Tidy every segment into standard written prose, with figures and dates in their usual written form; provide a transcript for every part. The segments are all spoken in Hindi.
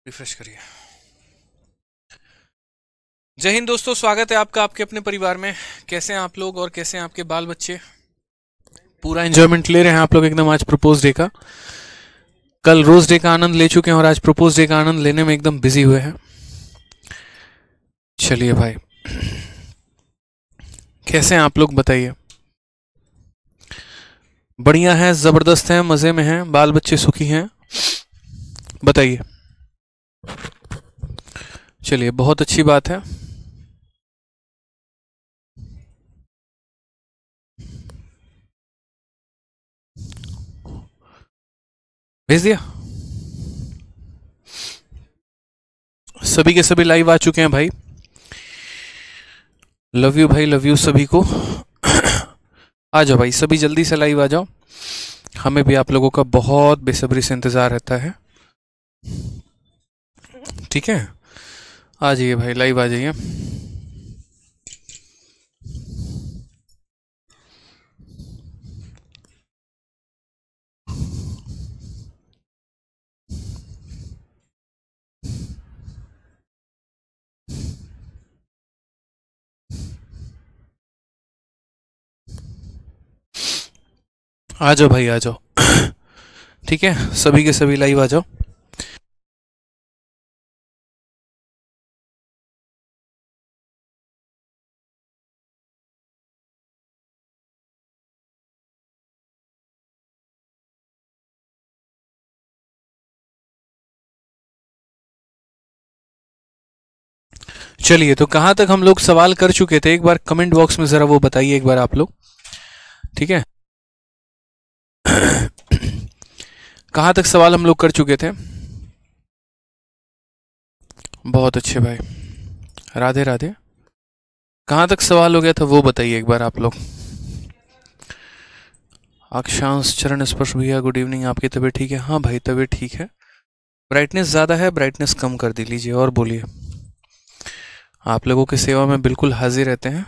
रिफ्रेश करिए। जय हिंद दोस्तों, स्वागत है आपका आपके अपने परिवार में। कैसे हैं आप लोग और कैसे हैं आपके बाल बच्चे? पूरा एंजॉयमेंट ले रहे हैं आप लोग एकदम आज प्रपोज डे का। कल रोज डे का आनंद ले चुके हैं और आज प्रपोज डे का आनंद लेने में एकदम बिजी हुए हैं। चलिए भाई, कैसे हैं आप लोग बताइए? बढ़िया हैं, जबरदस्त हैं, मजे में हैं, बाल बच्चे सुखी हैं, बताइए। चलिए, बहुत अच्छी बात है। भेज दिया। सभी के सभी लाइव आ चुके हैं भाई। लव यू भाई, लव यू सभी को। आ जाओ भाई, सभी जल्दी से लाइव आ जाओ। हमें भी आप लोगों का बहुत बेसब्री से इंतजार रहता है। ठीक है, आ जाइए भाई, लाइव आ जाइए। आ जाओ भाई, आ जाओ। ठीक है, सभी के सभी लाइव आ जाओ। चलिए, तो कहाँ तक हम लोग सवाल कर चुके थे, एक बार कमेंट बॉक्स में जरा वो बताइए एक बार आप लोग। ठीक है, कहाँ तक सवाल हम लोग कर चुके थे? बहुत अच्छे भाई, राधे राधे। कहाँ तक सवाल हो गया था वो बताइए एक बार आप लोग। अक्षांश चरण स्पर्श भैया, गुड इवनिंग। आपकी तबीयत ठीक है? हाँ भाई, तबीयत ठीक है। ब्राइटनेस ज़्यादा है, ब्राइटनेस कम कर दी लीजिए और बोलिए। आप लोगों की सेवा में बिल्कुल हाजिर रहते हैं।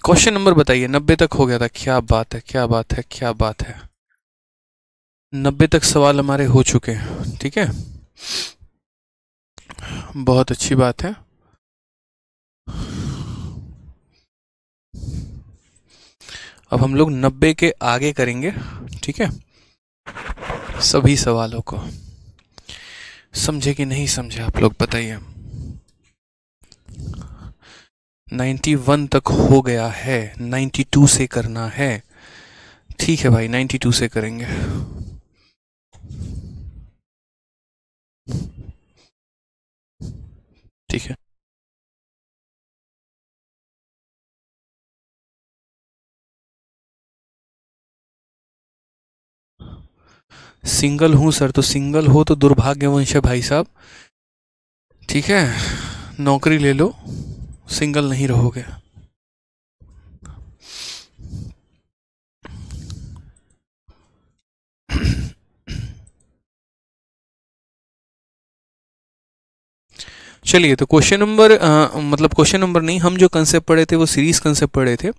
क्वेश्चन नंबर बताइए। 90 तक हो गया था, क्या बात है, क्या बात है, क्या बात है। 90 तक सवाल हमारे हो चुके हैं। ठीक है, बहुत अच्छी बात है। अब हम लोग 90 के आगे करेंगे। ठीक है, सभी सवालों को समझे कि नहीं समझे आप लोग बताइए। 91 तक हो गया है, 92 से करना है। ठीक है भाई, 92 से करेंगे। ठीक है, सिंगल हूं सर, तो सिंगल हो तो दुर्भाग्यवंश है भाई साहब। ठीक है, नौकरी ले लो, सिंगल नहीं रहोगे। चलिए, तो क्वेश्चन नंबर मतलब क्वेश्चन नंबर नहीं, हम जो कंसेप्ट पढ़े थे वो सीरीज कंसेप्ट पढ़े थे।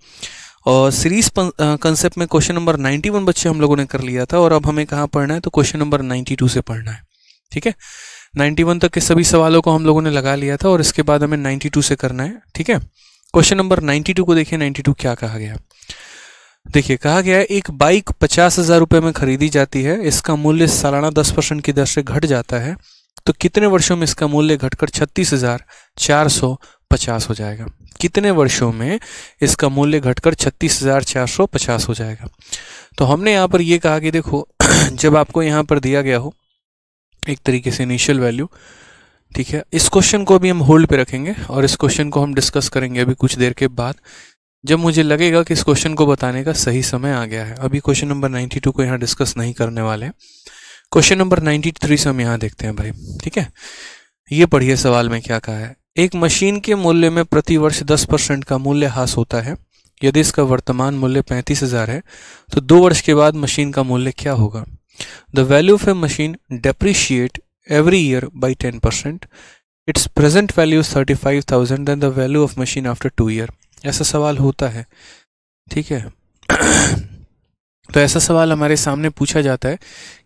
और सीरीज कंसेप्ट में क्वेश्चन नंबर 91 बच्चे हम लोगों ने कर लिया था। और अब हमें कहाँ पढ़ना है? तो क्वेश्चन नंबर 92 से पढ़ना है। ठीक है, 91 तक के सभी सवालों को हम लोगों ने लगा लिया था और इसके बाद हमें 92 से करना है। ठीक है, क्वेश्चन नंबर 92 को देखिए। 92 क्या कहा गया? देखिए, कहा गया है एक बाइक 50,000 रुपये में खरीदी जाती है, इसका मूल्य सालाना 10% की दर से घट जाता है, तो कितने वर्षों में इसका मूल्य घटकर 36,450 हो जाएगा? कितने वर्षों में इसका मूल्य घटकर 36,450 हो जाएगा? तो हमने यहाँ पर ये कहा कि देखो, जब आपको यहाँ पर दिया गया हो एक तरीके से इनिशियल वैल्यू, ठीक है, इस क्वेश्चन को अभी हम होल्ड पे रखेंगे और इस क्वेश्चन को हम डिस्कस करेंगे अभी कुछ देर के बाद, जब मुझे लगेगा कि इस क्वेश्चन को बताने का सही समय आ गया है। अभी क्वेश्चन नंबर 92 को यहाँ डिस्कस नहीं करने वाले हैं। क्वेश्चन नंबर 93 से हम यहाँ देखते हैं भाई। ठीक है, ये पढ़िए सवाल में क्या कहा है। एक मशीन के मूल्य में प्रति वर्ष 10% का मूल्य ह्रास होता है। यदि इसका वर्तमान मूल्य 35,000 है तो 2 वर्ष के बाद मशीन का मूल्य क्या होगा? The value of a machine depreciate every year by 10%. It's present value 35,000, then the value of machine after 2 year. ऐसा सवाल होता है। ठीक है, तो ऐसा सवाल हमारे सामने पूछा जाता है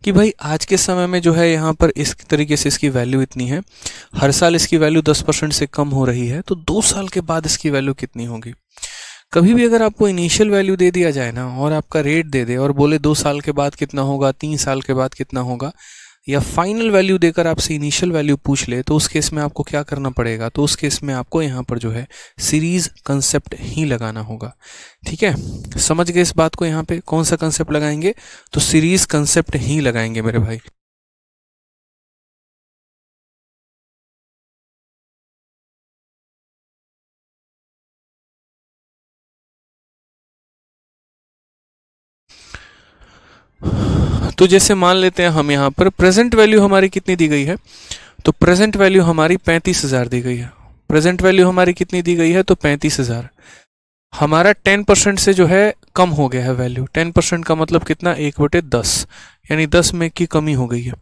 कि भाई आज के समय में जो है यहाँ पर इस तरीके से इसकी वैल्यू इतनी है, हर साल इसकी वैल्यू 10% से कम हो रही है, तो 2 साल के बाद इसकी वैल्यू कितनी होगी। कभी भी अगर आपको इनिशियल वैल्यू दे दिया जाए ना और आपका रेट दे दे और बोले 2 साल के बाद कितना होगा, 3 साल के बाद कितना होगा, या फाइनल वैल्यू देकर आपसे इनिशियल वैल्यू पूछ ले, तो उस केस में आपको क्या करना पड़ेगा, तो उस केस में आपको यहाँ पर जो है सीरीज कंसेप्ट ही लगाना होगा। ठीक है, समझ गए इस बात को। यहाँ पे कौन सा कंसेप्ट लगाएंगे, तो सीरीज कंसेप्ट ही लगाएंगे मेरे भाई। तो जैसे मान लेते हैं हम यहाँ पर प्रेजेंट वैल्यू हमारी कितनी दी गई है, तो प्रेजेंट वैल्यू हमारी 35,000 दी गई है। प्रेजेंट वैल्यू हमारी कितनी दी गई है, तो 35,000। हमारा 10% से जो है कम हो गया है वैल्यू। 10% का मतलब कितना, 1/10, यानी 10 में की कमी हो गई है।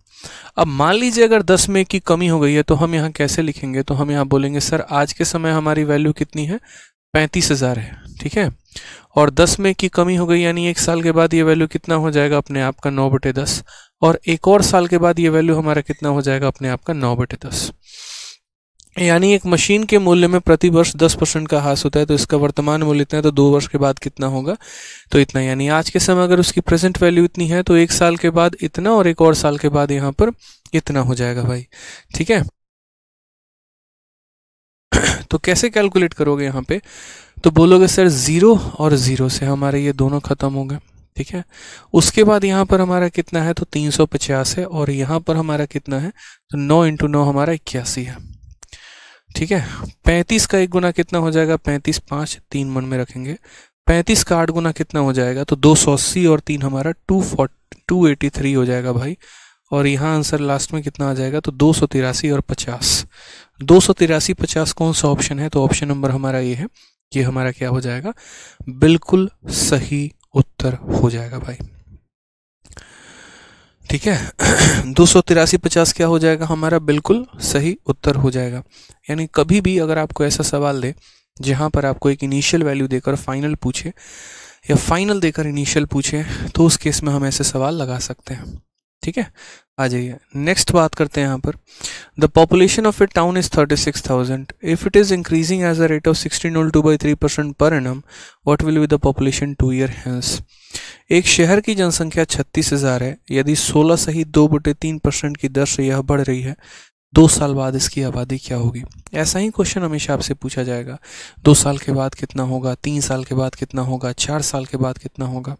अब मान लीजिए अगर 10 में की कमी हो गई है तो हम यहाँ कैसे लिखेंगे, तो हम यहाँ बोलेंगे सर आज के समय हमारी वैल्यू कितनी है, 35,000 है। ठीक है, और 10 में की कमी हो गई, यानी 1 साल के बाद ये वैल्यू कितना हो जाएगा अपने आप का 9/10, और एक और साल के बाद ये वैल्यू हमारा कितना हो जाएगा अपने आप का 9/10। यानी एक मशीन के मूल्य में प्रति वर्ष 10% का ह्रास होता है, तो इसका वर्तमान मूल्य इतना है, तो 2 वर्ष के बाद कितना होगा, तो इतना। यानी आज के समय अगर उसकी प्रेजेंट वैल्यू इतनी है तो 1 साल के बाद इतना, और एक और साल के बाद यहाँ पर इतना हो जाएगा भाई। ठीक है, तो कैसे कैलकुलेट करोगे यहाँ पे, तो बोलोगे सर 0 और 0 से हमारे ये दोनों खत्म हो गए। ठीक है, उसके बाद यहाँ पर हमारा कितना है, तो 350 है, और यहाँ पर हमारा कितना है, तो 9 × 9 हमारा 81 है। ठीक है, 35 का 1 गुना कितना हो जाएगा, 35 5 3 मन में रखेंगे। 35 का 8 गुना कितना हो जाएगा, तो 280, और 3 हमारा 283 हो जाएगा भाई। और यहाँ आंसर लास्ट में कितना आ जाएगा, तो 283 और 50। 283 50 कौन सा ऑप्शन है, तो ऑप्शन नंबर हमारा ये है। ये हमारा क्या हो जाएगा, बिल्कुल सही उत्तर हो जाएगा भाई। ठीक है, 283 50 क्या हो जाएगा हमारा, बिल्कुल सही उत्तर हो जाएगा। यानी कभी भी अगर आपको ऐसा सवाल दे जहां पर आपको एक इनिशियल वैल्यू देकर फाइनल पूछे, या फाइनल देकर इनिशियल पूछे, तो उस केस में हम ऐसे सवाल लगा सकते हैं। ठीक है, आ जाइए नेक्स्ट बात करते हैं यहाँ पर। The population of a town is 36,000। If it is increasing as a rate of 1602/3% per annum, what will be the population 2 year hence. एक शहर की जनसंख्या 36,000 है, यदि 16 सही 2/3% की दर से यह बढ़ रही है, 2 साल बाद इसकी आबादी क्या होगी। ऐसा ही क्वेश्चन हमेशा आपसे पूछा जाएगा, 2 साल के बाद कितना होगा, 3 साल के बाद कितना होगा, 4 साल के बाद कितना होगा।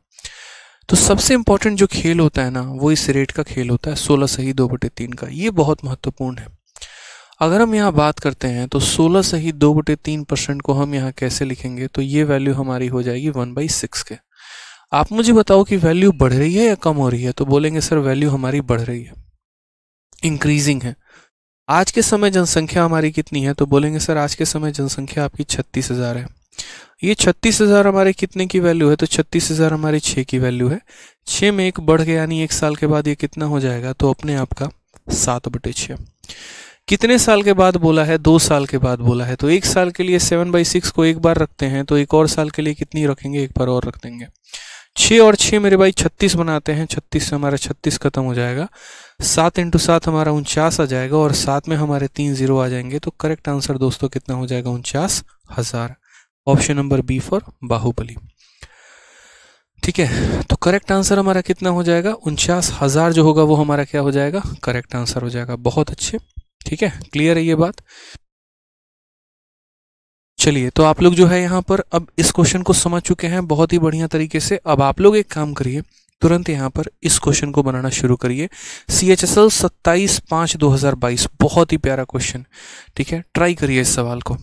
तो सबसे इंपॉर्टेंट जो खेल होता है ना, वो इस रेट का खेल होता है, 16 सही 2/3 का। ये बहुत महत्वपूर्ण है। अगर हम यहाँ बात करते हैं तो 16 सही 2/3% को हम यहाँ कैसे लिखेंगे, तो ये वैल्यू हमारी हो जाएगी 1/6 के। आप मुझे बताओ कि वैल्यू बढ़ रही है या कम हो रही है, तो बोलेंगे सर वैल्यू हमारी बढ़ रही है, इंक्रीजिंग है। आज के समय जनसंख्या हमारी कितनी है, तो बोलेंगे सर आज के समय जनसंख्या आपकी 36,000 है। ये 36,000 हमारे कितने की वैल्यू है, तो 36,000 हमारी 6 की वैल्यू है। 6 में 1 बढ़ गया, यानी 1 साल के बाद ये कितना हो जाएगा, तो अपने आप का 7/6। कितने साल के बाद बोला है, 2 साल के बाद बोला है, तो 1 साल के लिए 7/6 को एक बार रखते हैं, तो एक और साल के लिए कितनी रखेंगे, एक बार और रख देंगे। 6 और 6 मेरे भाई 36 बनाते हैं, 36 से हमारा 36 खत्म हो जाएगा। 7 × 7 हमारा 49 आ जाएगा, और साथ में हमारे 3 0 आ जाएंगे। तो करेक्ट आंसर दोस्तों कितना हो जाएगा, 49,000। Option number B for Baahubali. ठीक है, तो करेक्ट आंसर हमारा कितना हो जाएगा, 49,000 जो होगा वो हमारा क्या हो जाएगा, करेक्ट आंसर हो जाएगा। बहुत अच्छे, ठीक है, क्लियर है ये बात। चलिए, तो आप लोग जो है यहाँ पर अब इस क्वेश्चन को समझ चुके हैं बहुत ही बढ़िया तरीके से। अब आप लोग एक काम करिए, तुरंत यहाँ पर इस क्वेश्चन को बनाना शुरू करिए। CHSL 27/5/2022, बहुत ही प्यारा क्वेश्चन। ठीक है, ट्राई करिए इस सवाल को।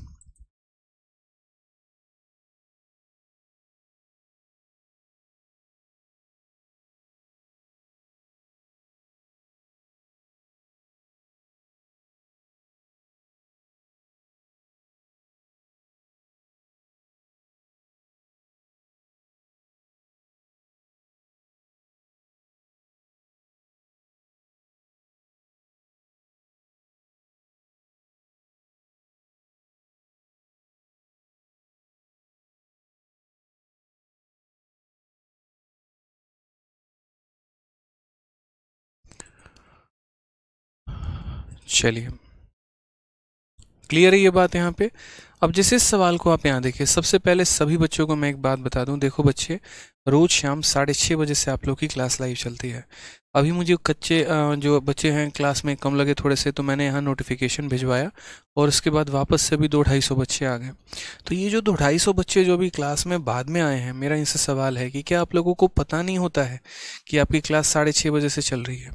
चलिए, क्लियर है ये बात यहाँ पे। अब जैसे इस सवाल को आप यहाँ देखिए, सबसे पहले सभी बच्चों को मैं एक बात बता दूं। देखो बच्चे, रोज शाम 6:30 बजे से आप लोग की क्लास लाइव चलती है। अभी मुझे कच्चे जो बच्चे हैं क्लास में कम लगे थोड़े से, तो मैंने यहाँ नोटिफिकेशन भिजवाया और उसके बाद वापस से भी 200-250 बच्चे आ गए। तो ये जो 250 बच्चे जो अभी क्लास में बाद में आए हैं, मेरा इनसे सवाल है कि क्या आप लोगों को पता नहीं होता है कि आपकी क्लास 6:30 बजे से चल रही है,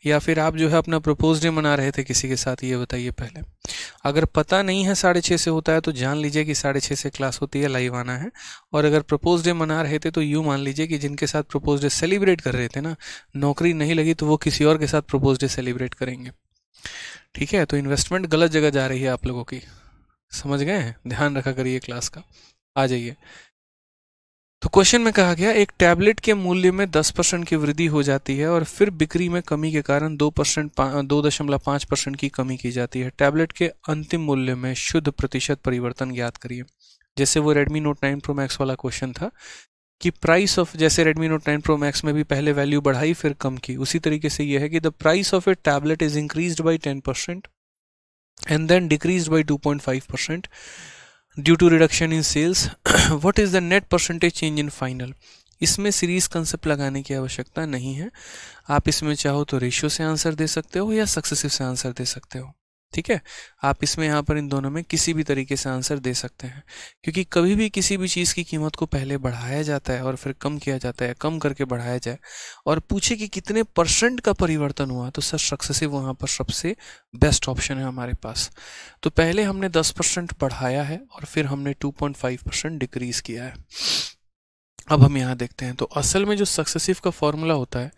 या फिर आप जो है अपना प्रपोज डे मना रहे थे किसी के साथ? ये बताइए पहले। अगर पता नहीं है 6:30 से होता है तो जान लीजिए कि 6:30 से क्लास होती है, लाइव आना है। और अगर प्रपोज डे मना रहे थे तो यूँ मान लीजिए कि जिनके साथ प्रपोज डे सेलिब्रेट कर रहे थे ना, नौकरी नहीं लगी तो वो किसी और के साथ प्रपोज डे सेलिब्रेट करेंगे। ठीक है, तो इन्वेस्टमेंट गलत जगह जा रही है आप लोगों की, समझ गए हैं? ध्यान रखा करिए क्लास का। आ जाइए, तो क्वेश्चन में कहा गया एक टैबलेट के मूल्य में 10% की वृद्धि हो जाती है और फिर बिक्री में कमी के कारण 2.5% की कमी की जाती है। टैबलेट के अंतिम मूल्य में शुद्ध प्रतिशत परिवर्तन ज्ञात करिए। जैसे वो Redmi Note 9 Pro Max वाला क्वेश्चन था कि प्राइस ऑफ, जैसे Redmi Note 9 Pro Max में भी पहले वैल्यू बढ़ाई फिर कम की, उसी तरीके से ये है कि the price of a tablet is increased by 10% and then decreased by 2.5% due to reduction in sales. What is the net percentage change in final? इसमें सीरीज कंसेप्ट लगाने की आवश्यकता नहीं है। आप इसमें चाहो तो रेशियो से आंसर दे सकते हो या सक्सेसिव से आंसर दे सकते हो। ठीक है, आप इसमें यहाँ पर इन दोनों में किसी भी तरीके से आंसर दे सकते हैं, क्योंकि कभी भी किसी भी चीज़ की कीमत को पहले बढ़ाया जाता है और फिर कम किया जाता है, कम करके बढ़ाया जाए और पूछे कि कितने परसेंट का परिवर्तन हुआ, तो सर सक्सेसिव वहाँ पर सबसे बेस्ट ऑप्शन है हमारे पास। तो पहले हमने 10% बढ़ाया है और फिर हमने 2.5% डिक्रीज किया है। अब हम यहाँ देखते हैं, तो असल में जो सक्सेसिव का फॉर्मूला होता है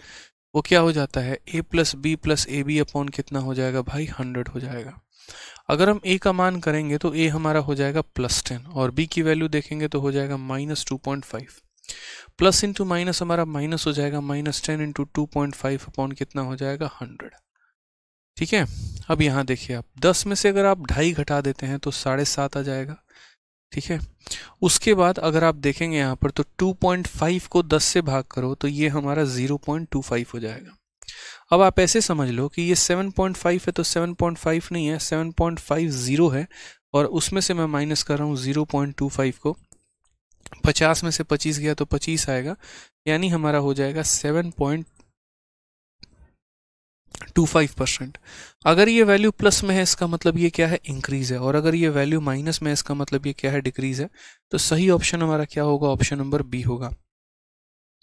वो क्या हो जाता है, a plus B plus A B upon कितना हो जाएगा भाई, 100 हो जाएगा। अगर हम a का मान करेंगे तो a हमारा हो जाएगा +10 और b की वैल्यू देखेंगे तो हो जाएगा -2.5। प्लस इंटू माइनस हमारा माइनस हो जाएगा, -10 इंटू 2.5 अपॉन कितना हो जाएगा, 100। ठीक है, अब यहाँ देखिए आप 10 में से अगर आप 2.5 घटा देते हैं तो 7.5 आ जाएगा। ठीक है, उसके बाद अगर आप देखेंगे यहाँ पर तो 2.5 को 10 से भाग करो तो ये हमारा 0.25 हो जाएगा। अब आप ऐसे समझ लो कि ये 7.5 है तो 7.5 नहीं है, 7.50 है और उसमें से मैं माइनस कर रहा हूँ 0.25 को। 50 में से 25 गया तो 25 आएगा, यानी हमारा हो जाएगा 7.25%। अगर ये वैल्यू प्लस में है इसका मतलब ये क्या है, इंक्रीज है, और अगर ये वैल्यू माइनस में है इसका मतलब ये क्या है, डिक्रीज है। तो सही ऑप्शन हमारा क्या होगा, ऑप्शन नंबर बी होगा।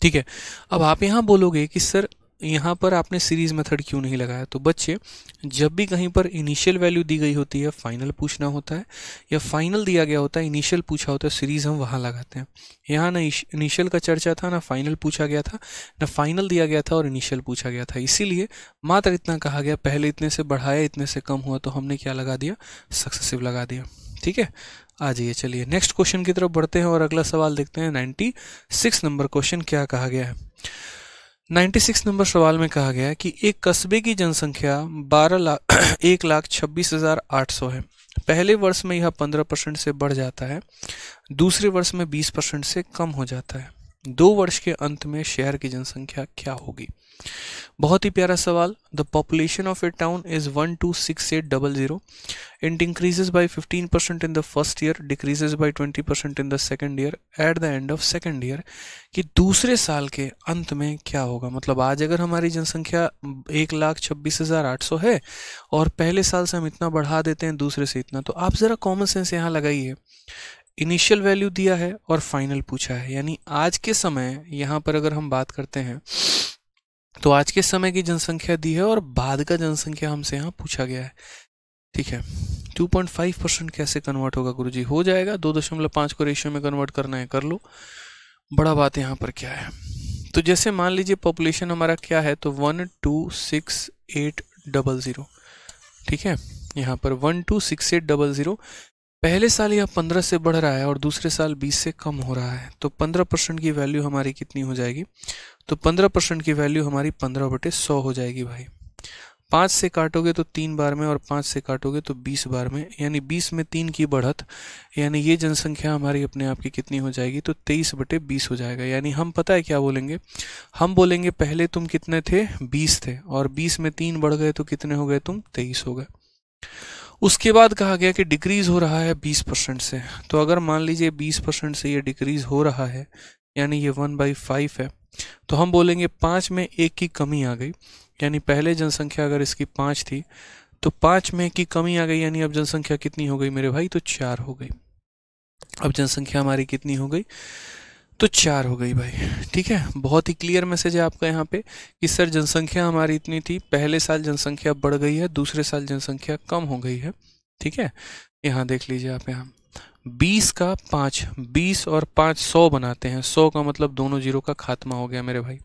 ठीक है, अब आप यहाँ बोलोगे कि सर यहाँ पर आपने सीरीज मेथड क्यों नहीं लगाया? तो बच्चे, जब भी कहीं पर इनिशियल वैल्यू दी गई होती है फाइनल पूछना होता है, या फाइनल दिया गया होता है इनिशियल पूछा होता है, सीरीज हम वहाँ लगाते हैं। यहाँ ना इनिशियल का चर्चा था, ना फाइनल पूछा गया था, ना फाइनल दिया गया था और इनिशियल पूछा गया था, इसीलिए मात्र इतना कहा गया, पहले इतने से बढ़ाया इतने से कम हुआ तो हमने क्या लगा दिया, सक्सेसिव लगा दिया। ठीक है, आ जाइए, चलिए नेक्स्ट क्वेश्चन की तरफ बढ़ते हैं और अगला सवाल देखते हैं। 96 नंबर क्वेश्चन क्या कहा गया है। 96 नंबर सवाल में कहा गया है कि एक कस्बे की जनसंख्या 1,26,800 है। पहले वर्ष में यह 15% से बढ़ जाता है, दूसरे वर्ष में 20% से कम हो जाता है। 2 वर्ष के अंत में शहर की जनसंख्या क्या होगी? बहुत ही प्यारा सवाल। The population of a town is 126800। It increases by 15% in the first year, decreases bye 20% in the second year, at the end of second year. कि दूसरे साल के अंत में क्या होगा? मतलब आज अगर हमारी जनसंख्या 1,26,800 है और पहले साल से हम इतना बढ़ा देते हैं, दूसरे से इतना, तो आप जरा कॉमन सेंस यहाँ लगाइए। इनिशियल वैल्यू दिया है और फाइनल पूछा है, यानी आज के समय यहाँ पर अगर हम बात करते हैं तो आज के समय की जनसंख्या दी है और बाद का जनसंख्या हमसे यहाँ पूछा गया है। ठीक है, 2.5% कैसे कन्वर्ट होगा गुरुजी? हो जाएगा, 2.5 को रेशियो में कन्वर्ट करना है कर लो। बड़ा बात यहाँ पर क्या है, तो जैसे मान लीजिए पॉपुलेशन हमारा क्या है, तो 126800। ठीक है, यहाँ पर 126800, पहले साल यह 15 से बढ़ रहा है और दूसरे साल 20 से कम हो रहा है, तो 15% की वैल्यू हमारी कितनी हो जाएगी? तो 15% की वैल्यू हमारी 15/100 हो जाएगी भाई। 5 से काटोगे तो 3 बार में और 5 से काटोगे तो 20 बार में, यानी 20 में 3 की बढ़त, यानी ये जनसंख्या हमारी अपने आप की कितनी हो जाएगी, तो 23/20 हो जाएगा। यानी हम पता है क्या बोलेंगे, हम बोलेंगे पहले तुम कितने थे, 20 थे, और 20 में 3 बढ़ गए तो कितने हो गए तुम, 23 हो गए। उसके बाद कहा गया कि डिक्रीज हो रहा है 20% से। तो अगर मान लीजिए 20% से ये डिक्रीज हो रहा है, यानी ये 1/5 है, तो हम बोलेंगे 5 में 1 की कमी आ गई। यानी पहले जनसंख्या अगर इसकी 5 थी तो 5 में 1 की कमी आ गई, यानी अब जनसंख्या कितनी हो गई मेरे भाई, तो 4 हो गई। अब जनसंख्या हमारी कितनी हो गई, तो 4 हो गई भाई। ठीक है, बहुत ही क्लियर मैसेज है आपका यहाँ पे कि सर जनसंख्या हमारी इतनी थी, पहले साल जनसंख्या बढ़ गई है, दूसरे साल जनसंख्या कम हो गई है। ठीक है, यहाँ देख लीजिए आप, यहाँ 20 का 5, 20 और 5 100 बनाते हैं, 100 का मतलब दोनों जीरो का खात्मा हो गया मेरे भाई,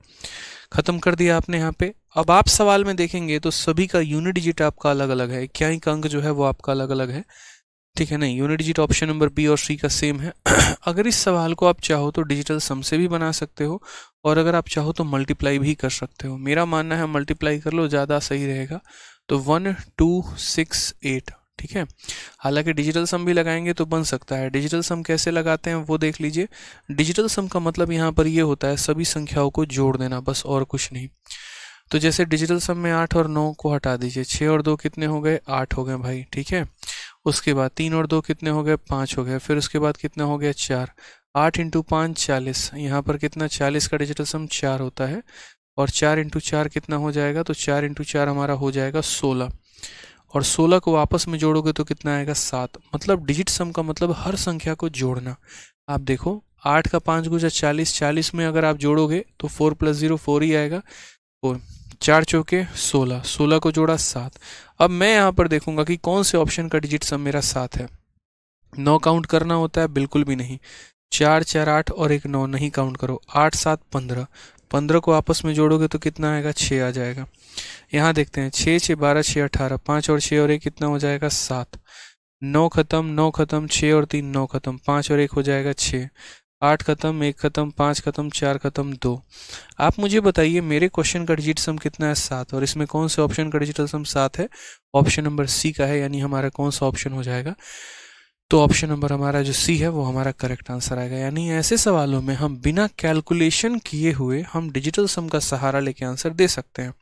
खत्म कर दिया आपने यहाँ पे। अब आप सवाल में देखेंगे तो सभी का यूनिट डिजिट आपका अलग अलग है, क्या ही अंक जो है वो आपका अलग अलग है। ठीक है, नहीं unit digit option number B और सी का सेम है। अगर इस सवाल को आप चाहो तो डिजिटल सम से भी बना सकते हो, और अगर आप चाहो तो मल्टीप्लाई भी कर सकते हो। मेरा मानना है मल्टीप्लाई कर लो, ज़्यादा सही रहेगा। तो 1 2 6 8। ठीक है, हालांकि डिजिटल सम भी लगाएंगे तो बन सकता है। डिजिटल सम कैसे लगाते हैं वो देख लीजिए। डिजिटल सम का मतलब यहाँ पर ये होता है सभी संख्याओं को जोड़ देना, बस और कुछ नहीं। तो जैसे डिजिटल सम में 8 और 9 को हटा दीजिए, 6 और 2 कितने हो गए, 8 हो गए भाई। ठीक है, उसके बाद 3 और 2 कितने हो गए, 5 हो गए। फिर उसके बाद कितना हो गया, 4। 8 × 5 40, यहाँ पर कितना, 40 का डिजिटल सम 4 होता है, और 4 × 4 कितना हो जाएगा, तो 4 × 4 हमारा हो जाएगा 16, और 16 को आपस में जोड़ोगे तो कितना आएगा, 7। मतलब डिजिट सम का मतलब हर संख्या को जोड़ना। आप देखो 8 का 5 गुजा 40, 40 में अगर आप जोड़ोगे तो 4 + 0 4 ही आएगा, 4 4 चौके 16, 16 को जोड़ा 7। अब मैं यहाँ पर देखूंगा कि कौन से ऑप्शन का डिजिट सम मेरा 7 है। 9 काउंट करना होता है, बिल्कुल भी नहीं। 4 4 8 और एक 9 नहीं काउंट करो, 8 7 15, 15 को आपस में जोड़ोगे तो कितना आएगा, 6 आ जाएगा। यहाँ देखते हैं 6 6 12 6 18, 5 और 6 और 1 कितना हो जाएगा, 7। 9 खत्म, 9 खत्म, 6 और 3 9 खत्म, 5 और 1 हो जाएगा 6। 8 खत्म, 1 खत्म, 5 खत्म, 4 खत्म, 2। आप मुझे बताइए मेरे क्वेश्चन का डिजिट सम कितना है, 7, और इसमें कौन से ऑप्शन का डिजिटल सम 7 है, ऑप्शन नंबर सी का है। यानी हमारा कौन सा ऑप्शन हो जाएगा, तो ऑप्शन नंबर हमारा जो सी है वो हमारा करेक्ट आंसर आएगा। यानी ऐसे सवालों में हम बिना कैलकुलेशन किए हुए हम डिजिटल सम का सहारा लेके आंसर दे सकते हैं।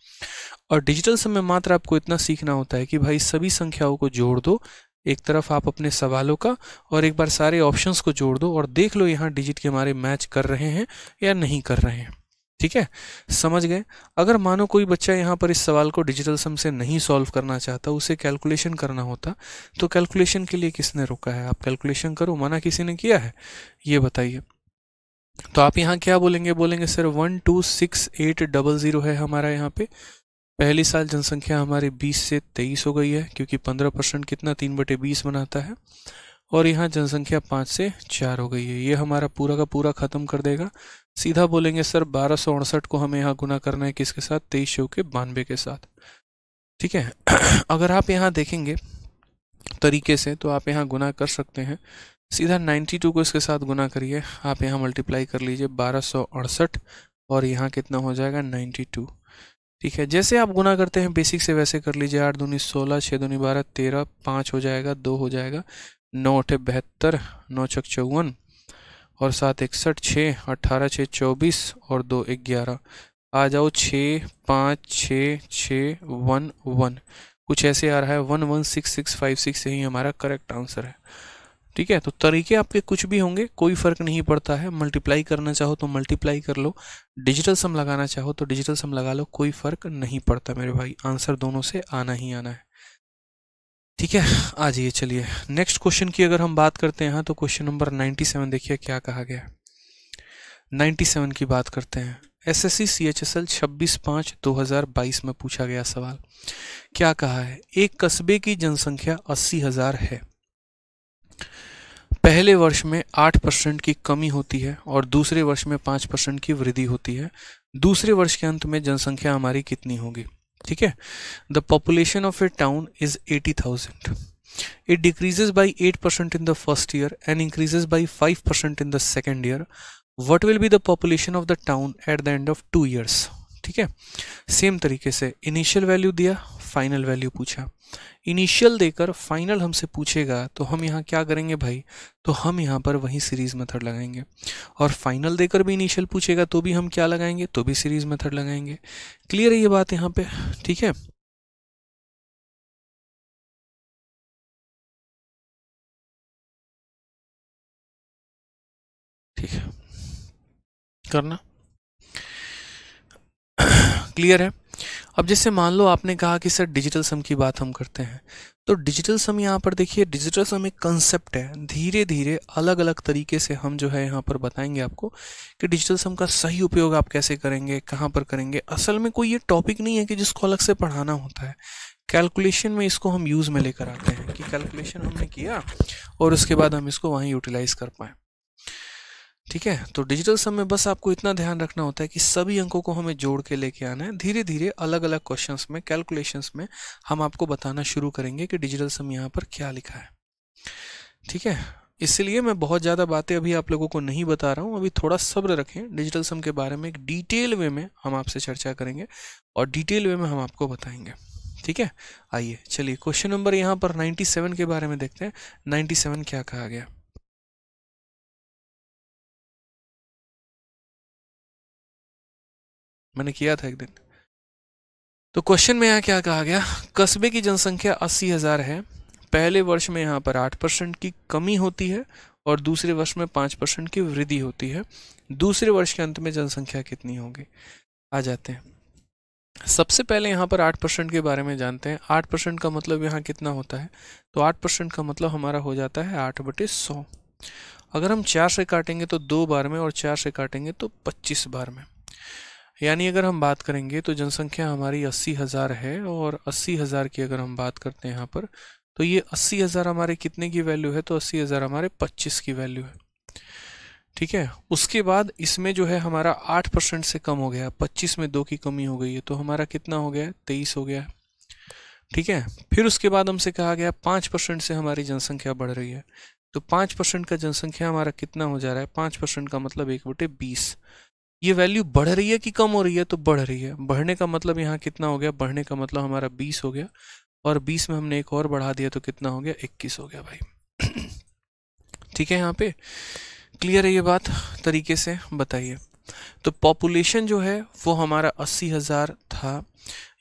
और डिजिटल सम में मात्र आपको इतना सीखना होता है कि भाई सभी संख्याओं को जोड़ दो, एक तरफ आप अपने सवालों का, और एक बार सारे ऑप्शंस को जोड़ दो और देख लो यहाँ डिजिट के हमारे मैच कर रहे हैं या नहीं कर रहे हैं। ठीक है, समझ गए। अगर मानो कोई बच्चा यहाँ पर इस सवाल को डिजिटल सम से नहीं सॉल्व करना चाहता, उसे कैलकुलेशन करना होता, तो कैलकुलेशन के लिए किसने रोका है, आप कैलकुलेशन करो, मना किसी ने किया है, ये बताइए। तो आप यहाँ क्या बोलेंगे, बोलेंगे सर 1268000 है हमारा यहाँ पे। पहली साल जनसंख्या हमारी 20 से 23 हो गई है, क्योंककि 15% कितना 3/20 बनाता है, और यहाँ जनसंख्या 5 से 4 हो गई है। ये हमारा पूरा का पूरा खत्म कर देगा। सीधा बोलेंगे सर 1268 को हमें यहाँ गुना करना है किसके साथ, 23 के 92 के साथ। ठीक है, अगर आप यहाँ देखेंगे तरीके से तो आप यहाँ गुना कर सकते हैं। सीधा 92 को इसके साथ गुना करिए, आप यहाँ मल्टीप्लाई कर लीजिए 1268, और यहाँ कितना हो जाएगा 92। ठीक है, जैसे आप गुना करते हैं बेसिक से वैसे कर लीजिए। 8 दूनी 16, 6 दूनी 12, 13, 5 हो जाएगा, 2 हो जाएगा, 9 8 72, 9 6 54, और 7 61, 6 18, 6 24, और 2 11। आ जाओ 6 5 6 6 1 1, कुछ ऐसे आ रहा है 116656, यही हमारा करेक्ट आंसर है। ठीक है, तो तरीके आपके कुछ भी होंगे, कोई फर्क नहीं पड़ता है। मल्टीप्लाई करना चाहो तो मल्टीप्लाई कर लो, डिजिटल सम लगाना चाहो तो डिजिटल सम लगा लो, कोई फर्क नहीं पड़ता मेरे भाई, आंसर दोनों से आना ही आना है। ठीक है, आ जाइए, चलिए नेक्स्ट क्वेश्चन की अगर हम बात करते हैं तो क्वेश्चन नंबर 97 देखिए क्या कहा गया है। 97 की बात करते हैं। SSC CHSL 26/5/2022 में पूछा गया सवाल क्या कहा है, एक कस्बे की जनसंख्या 80,000 है, पहले वर्ष में 8% की कमी होती है और दूसरे वर्ष में 5% की वृद्धि होती है, दूसरे वर्ष के अंत में जनसंख्या हमारी कितनी होगी। ठीक है, the population of a town is 80,000, it decreases by 8% in the first year and increases by 5% in the second year, what will be the population of the town at the end of 2 years। ठीक है। सेम तरीके से इनिशियल वैल्यू दिया, फाइनल वैल्यू पूछा। इनिशियल देकर फाइनल हमसे पूछेगा तो हम यहाँ क्या करेंगे भाई, तो हम यहाँ पर वही सीरीज मेथड लगाएंगे। और फाइनल देकर भी इनिशियल पूछेगा तो भी हम क्या लगाएंगे, तो भी सीरीज मेथड लगाएंगे। क्लियर है ये बात यहाँ पे, ठीक है। ठीक है, करना क्लियर है। अब जैसे मान लो आपने कहा कि सर डिजिटल सम की बात हम करते हैं, तो डिजिटल सम यहाँ पर देखिए, डिजिटल सम एक कंसेप्ट है। धीरे धीरे अलग अलग तरीके से हम जो है यहाँ पर बताएंगे आपको कि डिजिटल सम का सही उपयोग आप कैसे करेंगे, कहाँ पर करेंगे। असल में कोई ये टॉपिक नहीं है कि जिसको अलग से पढ़ाना होता है। कैलकुलेशन में इसको हम यूज़ में लेकर आते हैं कि कैलकुलेशन हमने किया और उसके बाद हम इसको वहीं यूटिलाइज कर पाएँ, ठीक है। तो डिजिटल सम में बस आपको इतना ध्यान रखना होता है कि सभी अंकों को हमें जोड़ के लेके आना है। धीरे धीरे अलग अलग क्वेश्चंस में, कैलकुलेशंस में हम आपको बताना शुरू करेंगे कि डिजिटल सम यहाँ पर क्या लिखा है, ठीक है। इसलिए मैं बहुत ज़्यादा बातें अभी आप लोगों को नहीं बता रहा हूँ, अभी थोड़ा सब्र रखें। डिजिटल सम के बारे में एक डिटेल वे में हम आपसे चर्चा करेंगे और डिटेल वे में हम आपको बताएंगे, ठीक है। आइए चलिए क्वेश्चन नंबर यहाँ पर 97 के बारे में देखते हैं। 97 क्या कहा गया, मैंने किया था एक दिन। तो क्वेश्चन में यहाँ क्या कहा गया, कस्बे की जनसंख्या 80,000 है। पहले वर्ष में यहाँ पर 8% की कमी होती है और दूसरे वर्ष में 5% की वृद्धि होती है। दूसरे वर्ष के अंत में जनसंख्या कितनी होगी। आ जाते हैं, सबसे पहले यहाँ पर 8% के बारे में जानते हैं। 8% का मतलब यहाँ कितना होता है, तो 8% का मतलब हमारा हो जाता है 8/100। अगर हम 4 से काटेंगे तो 2 बार में और 4 से काटेंगे तो 25 बार में। यानी अगर हम बात करेंगे तो जनसंख्या हमारी 80,000 है और 80,000 की अगर हम बात करते हैं यहाँ पर, तो ये 80,000 हमारे कितने की वैल्यू है, तो 80,000 हमारे 25 की वैल्यू है, ठीक है। उसके बाद इसमें जो है हमारा 8% से कम हो गया, 25 में 2 की कमी हो गई है, तो हमारा कितना हो गया, 23 हो गया, ठीक है। फिर उसके बाद हमसे कहा गया 5% से हमारी जनसंख्या बढ़ रही है, तो 5% का जनसंख्या हमारा कितना हो जा रहा है, 5% का मतलब 1/20। ये वैल्यू बढ़ रही है कि कम हो रही है, तो बढ़ रही है। बढ़ने का मतलब यहाँ कितना हो गया, बढ़ने का मतलब हमारा 20 हो गया और 20 में हमने एक और बढ़ा दिया तो कितना हो गया, 21 हो गया भाई। ठीक है, यहाँ पे क्लियर है ये बात, तरीके से बताइए। तो पॉपुलेशन जो है वो हमारा 80,000 था,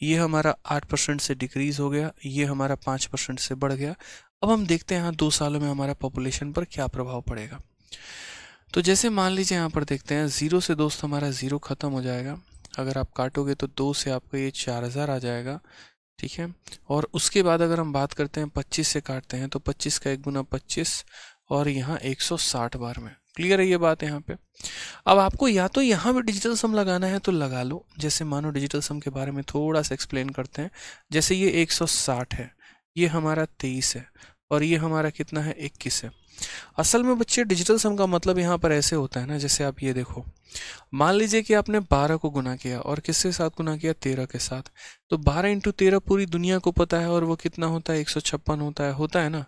ये हमारा 8% से डिक्रीज हो गया, ये हमारा 5% से बढ़ गया। अब हम देखते हैं यहाँ 2 सालों में हमारा पॉपुलेशन पर क्या प्रभाव पड़ेगा। तो जैसे मान लीजिए यहाँ पर देखते हैं 0 से दोस्त हमारा 0 ख़त्म हो जाएगा। अगर आप काटोगे तो 2 से आपका ये 4,000 आ जाएगा, ठीक है। और उसके बाद अगर हम बात करते हैं 25 से काटते हैं तो 25 का 1 गुना 25 और यहाँ 160 बार में। क्लियर है ये बात यहाँ पे। अब आपको या तो यहाँ पे डिजिटल सम लगाना है तो लगा लो। जैसे मानो डिजिटल सम के बारे में थोड़ा सा एक्सप्लेन करते हैं। जैसे ये 160 है, ये हमारा 23 है और ये हमारा कितना है, 21 है। असल में बच्चे डिजिटल सम का मतलब यहाँ पर ऐसे होता है ना, जैसे आप ये देखो, मान लीजिए कि आपने 12 को गुना किया और किसके साथ गुना किया, 13 के साथ। तो 12 × 13 पूरी दुनिया को पता है और वो कितना होता है, 156 होता है ना।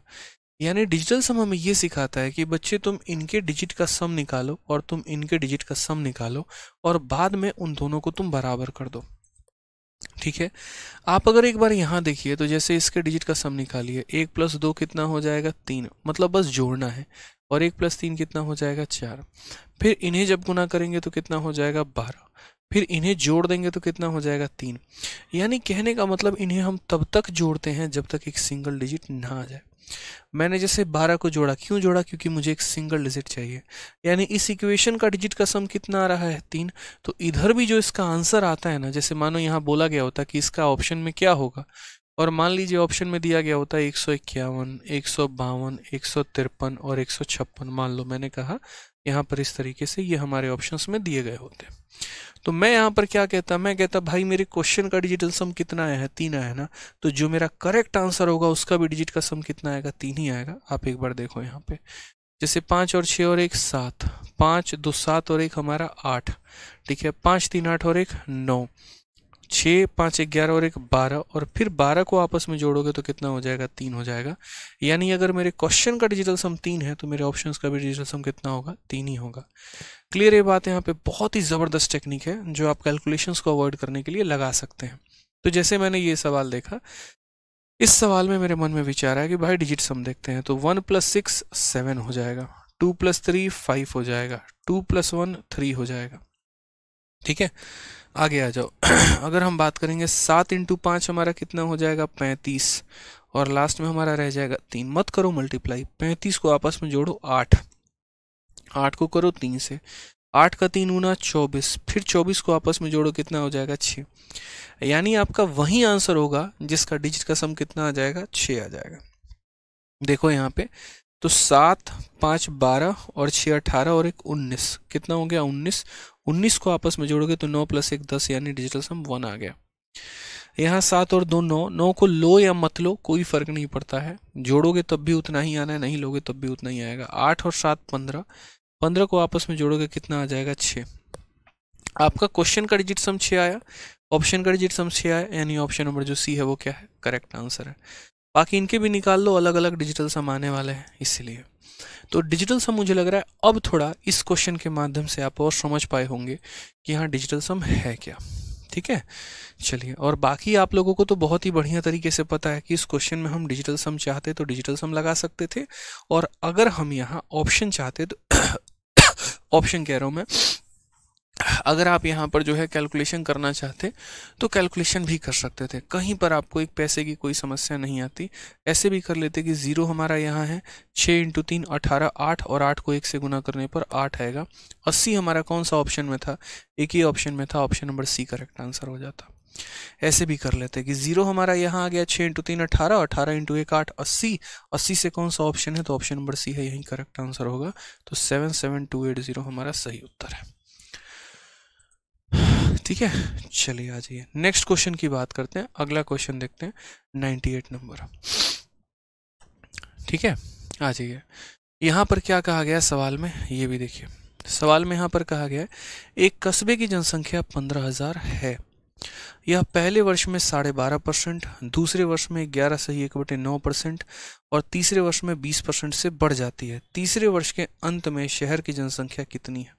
यानी डिजिटल सम हमें ये सिखाता है कि बच्चे तुम इनके डिजिट का सम निकालो और तुम इनके डिजिट का सम निकालो और बाद में उन दोनों को तुम बराबर कर दो, ठीक है। आप अगर एक बार यहाँ देखिए तो जैसे इसके डिजिट का सम निकालिए, 1 + 2 कितना हो जाएगा, 3, मतलब बस जोड़ना है। और 1 + 3 कितना हो जाएगा, 4। फिर इन्हें जब गुना करेंगे तो कितना हो जाएगा, 12। फिर इन्हें जोड़ देंगे तो कितना हो जाएगा, 3। यानी कहने का मतलब इन्हें हम तब तक जोड़ते हैं जब तक एक सिंगल डिजिट ना आ जाए। मैंने जैसे 12 को जोड़ा, क्यों जोड़ा, क्योंकि मुझे एक सिंगल डिजिट चाहिए। यानी इस इक्वेशन का डिजिट का सम कितना आ रहा है, 3। तो इधर भी जो इसका आंसर आता है ना, जैसे मानो यहाँ बोला गया होता कि इसका ऑप्शन में क्या होगा, और मान लीजिए ऑप्शन में दिया गया होता है 151, 152, 153 और 156। मान लो मैंने कहा यहाँ पर इस तरीके से ये हमारे ऑप्शंस में दिए गए होते। तो मैं यहाँ पर क्या कहता, मैं कहता भाई मेरे क्वेश्चन का डिजिटल सम कितना आया है, 3 आया है ना। तो जो मेरा करेक्ट आंसर होगा उसका भी डिजिट का सम कितना आएगा, 3 ही आएगा। आप एक बार देखो यहाँ पे, जैसे 5 और 6 और 1 7, 5 2 7 और 1 हमारा 8, ठीक है। 5 3 8 और 1 9, 6 5 11 और 1 12, और फिर 12 को आपस में जोड़ोगे तो कितना हो जाएगा, 3 हो जाएगा। यानी अगर मेरे क्वेश्चन का डिजिटल सम 3 है तो मेरे ऑप्शंस का भी डिजिटल सम कितना होगा, 3 ही होगा। क्लियर ये बात है? यहाँ पे बहुत ही ज़बरदस्त टेक्निक है जो आप कैलकुलेशंस को अवॉइड करने के लिए लगा सकते हैं। तो जैसे मैंने ये सवाल देखा, इस सवाल में मेरे मन में विचार आया कि भाई डिजिट सम देखते हैं, तो 1 + 6 7 हो जाएगा, 2 + 3 5 हो जाएगा, 2 + 1 3 हो जाएगा। ठीक है, आगे आ जाओ। अगर हम बात करेंगे 7 × 5 हमारा कितना हो जाएगा, 35, और लास्ट में हमारा रह जाएगा 3। मत करो मल्टीप्लाई, 35 को आपस में जोड़ो 8, 8 को करो 3 से, 8 का 3 गुना 24, फिर 24 को आपस में जोड़ो कितना हो जाएगा, 6। यानी आपका वही आंसर होगा जिसका डिजिट का सम कितना आ जाएगा, 6 आ जाएगा। देखो यहाँ पे, तो 7 5 12 और 6 18 और 1 19, कितना हो गया, 19। 19 को आपस में जोड़ोगे तो 9 + 1 10, यानी डिजिटल सम 1 आ गया। यहाँ 7 और 2 9, 9 को लो या मत लो कोई फर्क नहीं पड़ता है, जोड़ोगे तब भी उतना ही आना है, नहीं लोगे तब भी उतना ही आएगा। 8 और 7 15, 15 को आपस में जोड़ोगे कितना आ जाएगा, 6। आपका क्वेश्चन का डिजिट सम 6 आया, ऑप्शन का डिजिट सम 6 आया, यानी ऑप्शन नंबर जो सी है वो क्या है, करेक्ट आंसर है। बाकी इनके भी निकाल लो, अलग अलग डिजिटल सम आने वाले हैं इसलिए। तो डिजिटल सम मुझे लग रहा है अब थोड़ा इस क्वेश्चन के माध्यम से आप और समझ पाए होंगे कि हाँ डिजिटल सम है क्या। ठीक है, चलिए, और बाकी आप लोगों को तो बहुत ही बढ़िया तरीके से पता है कि इस क्वेश्चन में हम डिजिटल सम चाहते तो डिजिटल सम लगा सकते थे, और अगर हम यहाँ ऑप्शन चाहते तो ऑप्शन कह रहा हूँ मैं, अगर आप यहाँ पर जो है कैलकुलेशन करना चाहते तो कैलकुलेशन भी कर सकते थे, कहीं पर आपको एक पैसे की कोई समस्या नहीं आती। ऐसे भी कर लेते कि 0 हमारा यहाँ है, 6 × 3 18, 8, और 8 को 1 से गुना करने पर 8 आएगा। 80 हमारा कौन सा ऑप्शन में था, एक ही ऑप्शन में था, option number C correct answer हो जाता। ऐसे भी कर लेते कि 0 हमारा यहाँ आ गया, 6 × 3 18, 18 × 1 8, 80, 80 से कौन सा ऑप्शन है, तो ऑप्शन नंबर सी है, यही करेक्ट आंसर होगा। तो 77280 हमारा सही उत्तर है। ठीक है, चलिए आ जाइए नेक्स्ट क्वेश्चन की बात करते हैं। अगला क्वेश्चन देखते हैं 98 नंबर। ठीक है, आ जाइए। यहाँ पर क्या कहा गया सवाल में, ये भी देखिए। सवाल में यहाँ पर कहा गया है, एक कस्बे की जनसंख्या 15,000 है। यह पहले वर्ष में 12.5%, दूसरे वर्ष में 11.1/9% और तीसरे वर्ष में 20% से बढ़ जाती है। तीसरे वर्ष के अंत में शहर की जनसंख्या कितनी है?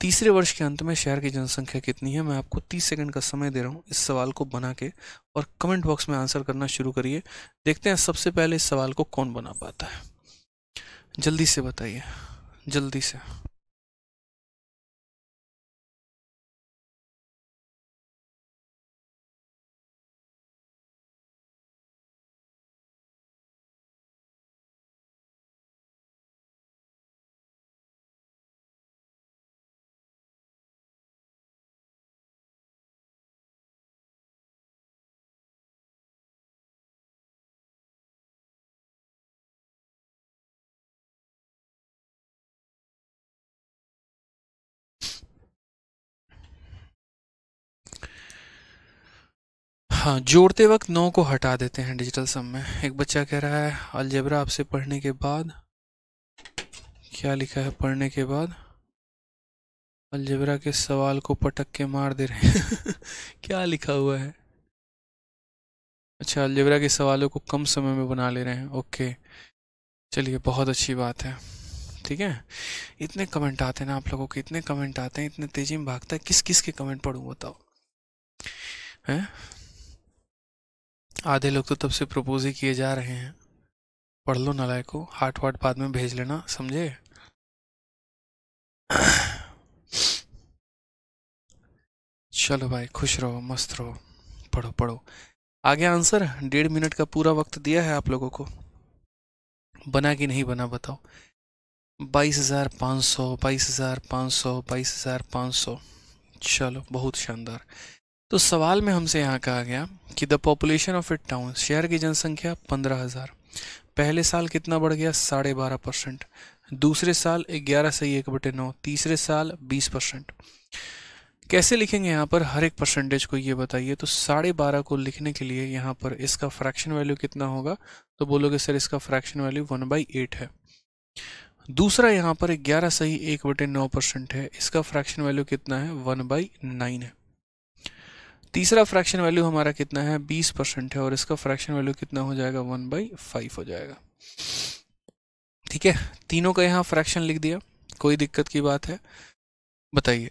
तीसरे वर्ष के अंत में शहर की जनसंख्या कितनी है? मैं आपको 30 सेकंड का समय दे रहा हूँ इस सवाल को बना के, और कमेंट बॉक्स में आंसर करना शुरू करिए। देखते हैं सबसे पहले इस सवाल को कौन बना पाता है। जल्दी से बताइए, जल्दी से। हाँ, जोड़ते वक्त 9 को हटा देते हैं डिजिटल सम में। एक बच्चा कह रहा है अलजेब्रा आपसे पढ़ने के बाद, क्या लिखा है, पढ़ने के बाद अलजेब्रा के सवाल को पटक के मार दे रहे हैं क्या लिखा हुआ है? अच्छा, अलजेब्रा के सवालों को कम समय में बना ले रहे हैं। ओके, चलिए, बहुत अच्छी बात है। ठीक है, इतने कमेंट आते हैं ना आप लोगों के, इतने कमेंट आते हैं, इतने तेजी में भागता है, किस किस के कमेंट पढ़ूं बताओ? हैं, आधे लोग तो तब से प्रपोज ही किए जा रहे हैं। पढ़ लो नालायको, हार्ट वार्ट बाद में भेज लेना, समझे? चलो भाई, खुश रहो, मस्त रहो, पढ़ो पढ़ो। आगे आंसर 1.5 मिनट का पूरा वक्त दिया है आप लोगों को, बना कि नहीं बना बताओ? 22,500, 22,500, 22,500। चलो, बहुत शानदार। तो सवाल में हमसे यहाँ कहा गया कि the population of a town, शहर की जनसंख्या 15,000। पहले साल कितना बढ़ गया? 12.5%। दूसरे साल 11.1/9, तीसरे साल 20%। कैसे लिखेंगे यहाँ पर हर एक परसेंटेज को, ये बताइए। तो 12.5 को लिखने के लिए यहाँ पर इसका फ्रैक्शन वैल्यू कितना होगा? तो बोलोगे सर इसका फ्रैक्शन वैल्यू 1/8 है। दूसरा यहाँ पर 11.1/9% है, इसका फ्रैक्शन वैल्यू कितना है? 1/9 है। तीसरा फ्रैक्शन वैल्यू हमारा कितना है 20% है और इसका फ्रैक्शन वैल्यू कितना हो जाएगा 1/5 हो जाएगा। ठीक है, तीनों का यहाँ फ्रैक्शन लिख दिया, कोई दिक्कत की बात है बताइए।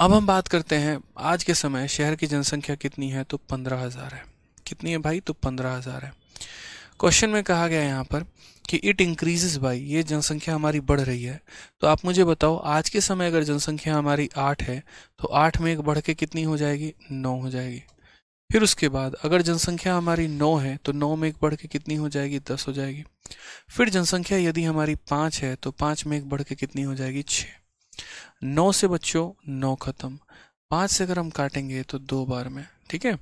अब हम बात करते हैं आज के समय शहर की जनसंख्या कितनी है, तो 15,000 है। कितनी है भाई, तो 15,000 है। क्वेश्चन में कहा गया यहाँ पर कि इट इंक्रीजेस बाई, ये जनसंख्या हमारी बढ़ रही है। तो आप मुझे बताओ आज के समय अगर जनसंख्या हमारी 8 है तो 8 में एक बढ़ के कितनी हो जाएगी, 9 हो जाएगी। फिर उसके बाद अगर जनसंख्या हमारी 9 है तो 9 में एक बढ़ के कितनी हो जाएगी, 10 हो जाएगी। फिर जनसंख्या यदि हमारी 5 है तो 5 में एक बढ़ के कितनी हो जाएगी, 6। 9 से बच्चों 9 खत्म, 5 से अगर हम काटेंगे तो 2 बार में, ठीक है,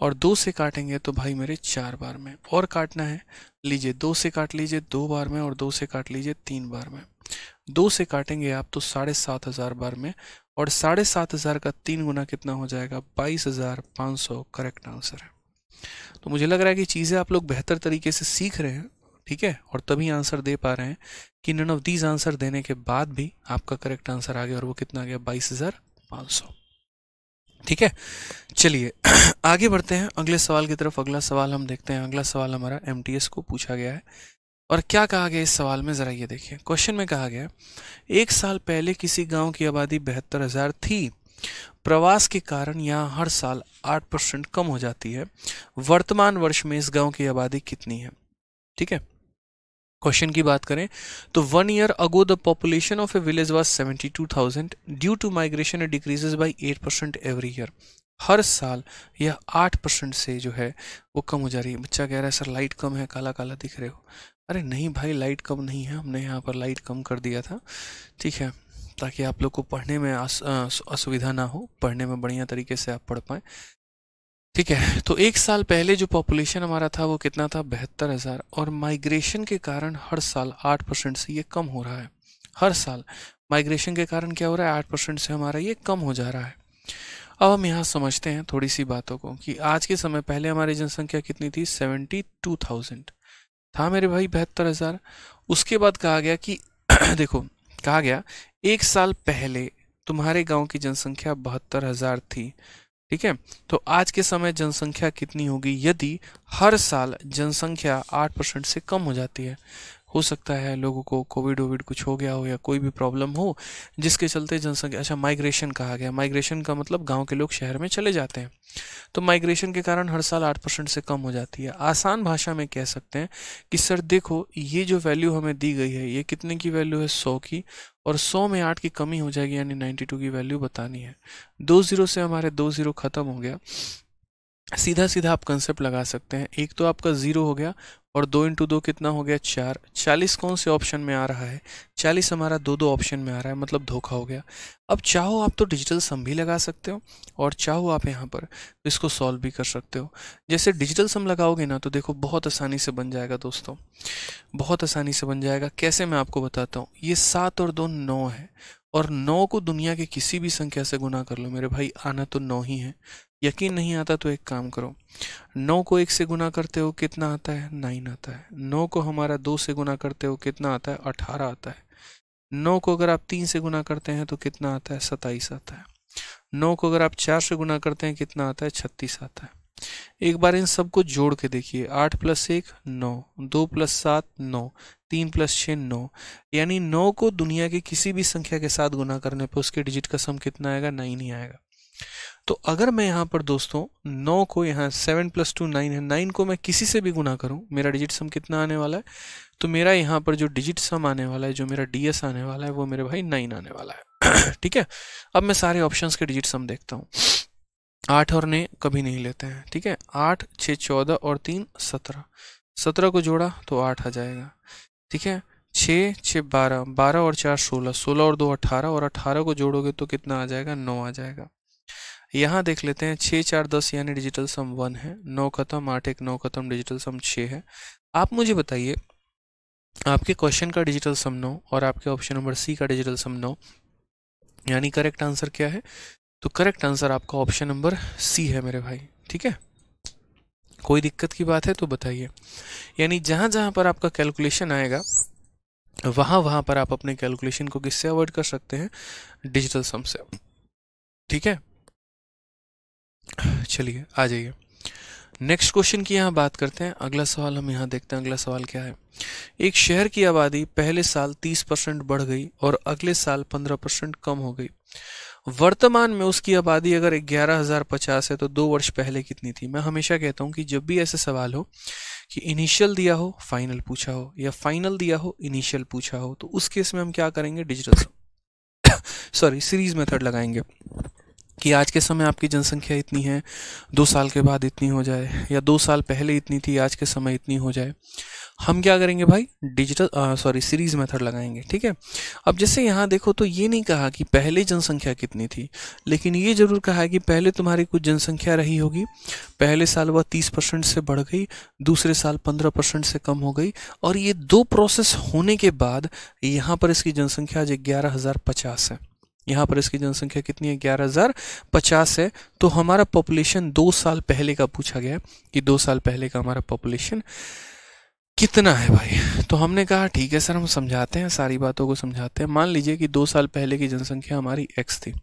और 2 से काटेंगे तो भाई मेरे 4 बार में, और काटना है, लीजिए 2 से काट लीजिए 2 बार में और 2 से काट लीजिए 3 बार में। 2 से काटेंगे आप तो 7,500 बार में, और 7,500 का 3 गुना कितना हो जाएगा, 22,500 करेक्ट आंसर है। तो मुझे लग रहा है कि चीज़ें आप लोग बेहतर तरीके से सीख रहे हैं, ठीक है, और तभी आंसर दे पा रहे हैं कि नन ऑफ दीज आंसर देने के बाद भी आपका करेक्ट आंसर आ गया, और वो कितना आ गया, 22,500। ठीक है, चलिए आगे बढ़ते हैं अगले सवाल की तरफ। अगला सवाल हम देखते हैं। अगला सवाल हमारा एमटीएस को पूछा गया है, और क्या कहा गया इस सवाल में, जरा ये देखिए। क्वेश्चन में कहा गया 1 साल पहले किसी गांव की आबादी 72,000 थी, प्रवास के कारण यहाँ हर साल 8% कम हो जाती है, वर्तमान वर्ष में इस गांव की आबादी कितनी है। ठीक है, क्वेश्चन की बात करें तो 1 year ago the population of a village was 72,000, due to migration it decreases by 8% every year. हर साल यह 8% से जो है वो कम हो जा रही है। बच्चा कह रहा है सर लाइट कम है, काला काला दिख रहे हो। अरे नहीं भाई, लाइट कम नहीं है, हमने यहाँ पर लाइट कम कर दिया था, ठीक है, ताकि आप लोग को पढ़ने में असुविधा ना हो, पढ़ने में बढ़िया तरीके से आप पढ़ पाएँ। ठीक है, तो 1 साल पहले जो पॉपुलेशन हमारा था वो कितना था, 72,000, और माइग्रेशन के कारण हर साल 8% से ये कम हो रहा है। हर साल माइग्रेशन के कारण क्या हो रहा है, 8% से हमारा ये कम हो जा रहा है। अब हम यहाँ समझते हैं थोड़ी सी बातों को कि आज के समय पहले हमारी जनसंख्या कितनी थी, 72,000 था मेरे भाई, 72,000। उसके बाद कहा गया कि देखो, कहा गया 1 साल पहले तुम्हारे गांव की जनसंख्या 72,000 थी। ठीक है, तो आज के समय जनसंख्या कितनी होगी यदि हर साल जनसंख्या 8% से कम हो जाती है। हो सकता है लोगों को कोविड वोविड कुछ हो गया हो या कोई भी प्रॉब्लम हो जिसके चलते जनसंख्या, अच्छा माइग्रेशन कहा गया, माइग्रेशन का मतलब गांव के लोग शहर में चले जाते हैं, तो माइग्रेशन के कारण हर साल 8% से कम हो जाती है। आसान भाषा में कह सकते हैं कि सर देखो ये जो वैल्यू हमें दी गई है ये कितने की वैल्यू है, 100 की, और 100 में 8 की कमी हो जाएगी यानी 92 की वैल्यू बतानी है। 2 0 से हमारे 2 0 खत्म हो गया। सीधा सीधा आप कंसेप्ट लगा सकते हैं, एक तो आपका 0 हो गया और 2 × 2 कितना हो गया, 4। 40 कौन से ऑप्शन में आ रहा है, 40 हमारा 2 ऑप्शन में आ रहा है, मतलब धोखा हो गया। अब चाहो आप तो डिजिटल सम भी लगा सकते हो और चाहो आप यहाँ पर इसको सॉल्व भी कर सकते हो। जैसे डिजिटल सम लगाओगे ना तो देखो बहुत आसानी से बन जाएगा दोस्तों, बहुत आसानी से बन जाएगा। कैसे, मैं आपको बताता हूँ। ये 7 और 2 9 है, और 9 को दुनिया की किसी भी संख्या से गुना कर लो मेरे भाई, आना तो 9 ही है। यकीन नहीं आता तो एक काम करो, 9 को 1 से गुना करते हो कितना आता है, 9 आता है। 9 को हमारा 2 से गुना करते हो कितना आता है, 18 आता है। 9 को अगर आप 3 से गुना करते हैं तो कितना आता है, 27 आता है। 9 को अगर आप 4 से गुना करते हैं कितना आता है, 36 आता है। एक बार इन सबको जोड़ के देखिए, 8 + 1 9, 2 + 7 9, 3 + 6 9, यानी 9 को दुनिया की किसी भी संख्या के साथ गुना करने पर उसके डिजिट का सम कितना आएगा, 9 ही आएगा। तो अगर मैं यहाँ पर दोस्तों 9 को, यहाँ 7 + 2 9 है, 9 को मैं किसी से भी गुना करूँ मेरा डिजिट सम कितना आने वाला है, तो मेरा यहाँ पर जो डिजिट सम आने वाला है, जो मेरा डीएस आने वाला है वो मेरे भाई 9 आने वाला है। ठीक है, अब मैं सारे ऑप्शंस के डिजिट सम देखता हूँ। 8 और 9 कभी नहीं लेते हैं, ठीक है। 8 6 14 और 3 17, 17 को जोड़ा तो 8 आ जाएगा, ठीक है। 6 6 12, 12 और 4 16, 16 और 2 18, और 18 को जोड़ोगे तो कितना आ जाएगा, 9 आ जाएगा। यहाँ देख लेते हैं, 6 4 10 यानी डिजिटल सम 1 है, 9 खत्म, 8 1 9 खत्म, डिजिटल सम 6 है। आप मुझे बताइए आपके क्वेश्चन का डिजिटल सम 9 और आपके ऑप्शन नंबर सी का डिजिटल सम 9, यानी करेक्ट आंसर क्या है, तो करेक्ट आंसर आपका ऑप्शन नंबर सी है मेरे भाई। ठीक है, कोई दिक्कत की बात है तो बताइए। यानी जहां जहां पर आपका कैलकुलेशन आएगा वहां पर आप अपने कैलकुलेशन को किससे अवॉइड कर सकते हैं, डिजिटल सम से। ठीक है, चलिए आ जाइए नेक्स्ट क्वेश्चन की यहाँ बात करते हैं। अगला सवाल हम यहाँ देखते हैं। अगला सवाल क्या है, एक शहर की आबादी पहले साल 30% बढ़ गई और अगले साल 15% कम हो गई। वर्तमान में उसकी आबादी अगर 11,050 है तो 2 वर्ष पहले कितनी थी। मैं हमेशा कहता हूँ कि जब भी ऐसे सवाल हो कि इनिशियल दिया हो फाइनल पूछा हो या फाइनल दिया हो इनिशियल पूछा हो, तो उस केस में हम क्या करेंगे, डिजिटल सीरीज मेथड लगाएंगे कि आज के समय आपकी जनसंख्या इतनी है, 2 साल के बाद इतनी हो जाए, या 2 साल पहले इतनी थी आज के समय इतनी हो जाए। हम क्या करेंगे भाई, सीरीज मेथड लगाएंगे। ठीक है, अब जैसे यहाँ देखो तो ये नहीं कहा कि पहले जनसंख्या कितनी थी, लेकिन ये जरूर कहा है कि पहले तुम्हारी कुछ जनसंख्या रही होगी, पहले साल वह 30% से बढ़ गई, दूसरे साल 15% से कम हो गई, और ये 2 प्रोसेस होने के बाद यहाँ पर इसकी जनसंख्या आज 11,050 है। यहाँ पर इसकी जनसंख्या कितनी है, 11,050 है। तो हमारा पॉपुलेशन 2 साल पहले का पूछा गया कि 2 साल पहले का हमारा पॉपुलेशन कितना है भाई। तो हमने कहा ठीक है सर, हम समझाते हैं, सारी बातों को समझाते हैं। मान लीजिए कि 2 साल पहले की जनसंख्या हमारी x थी,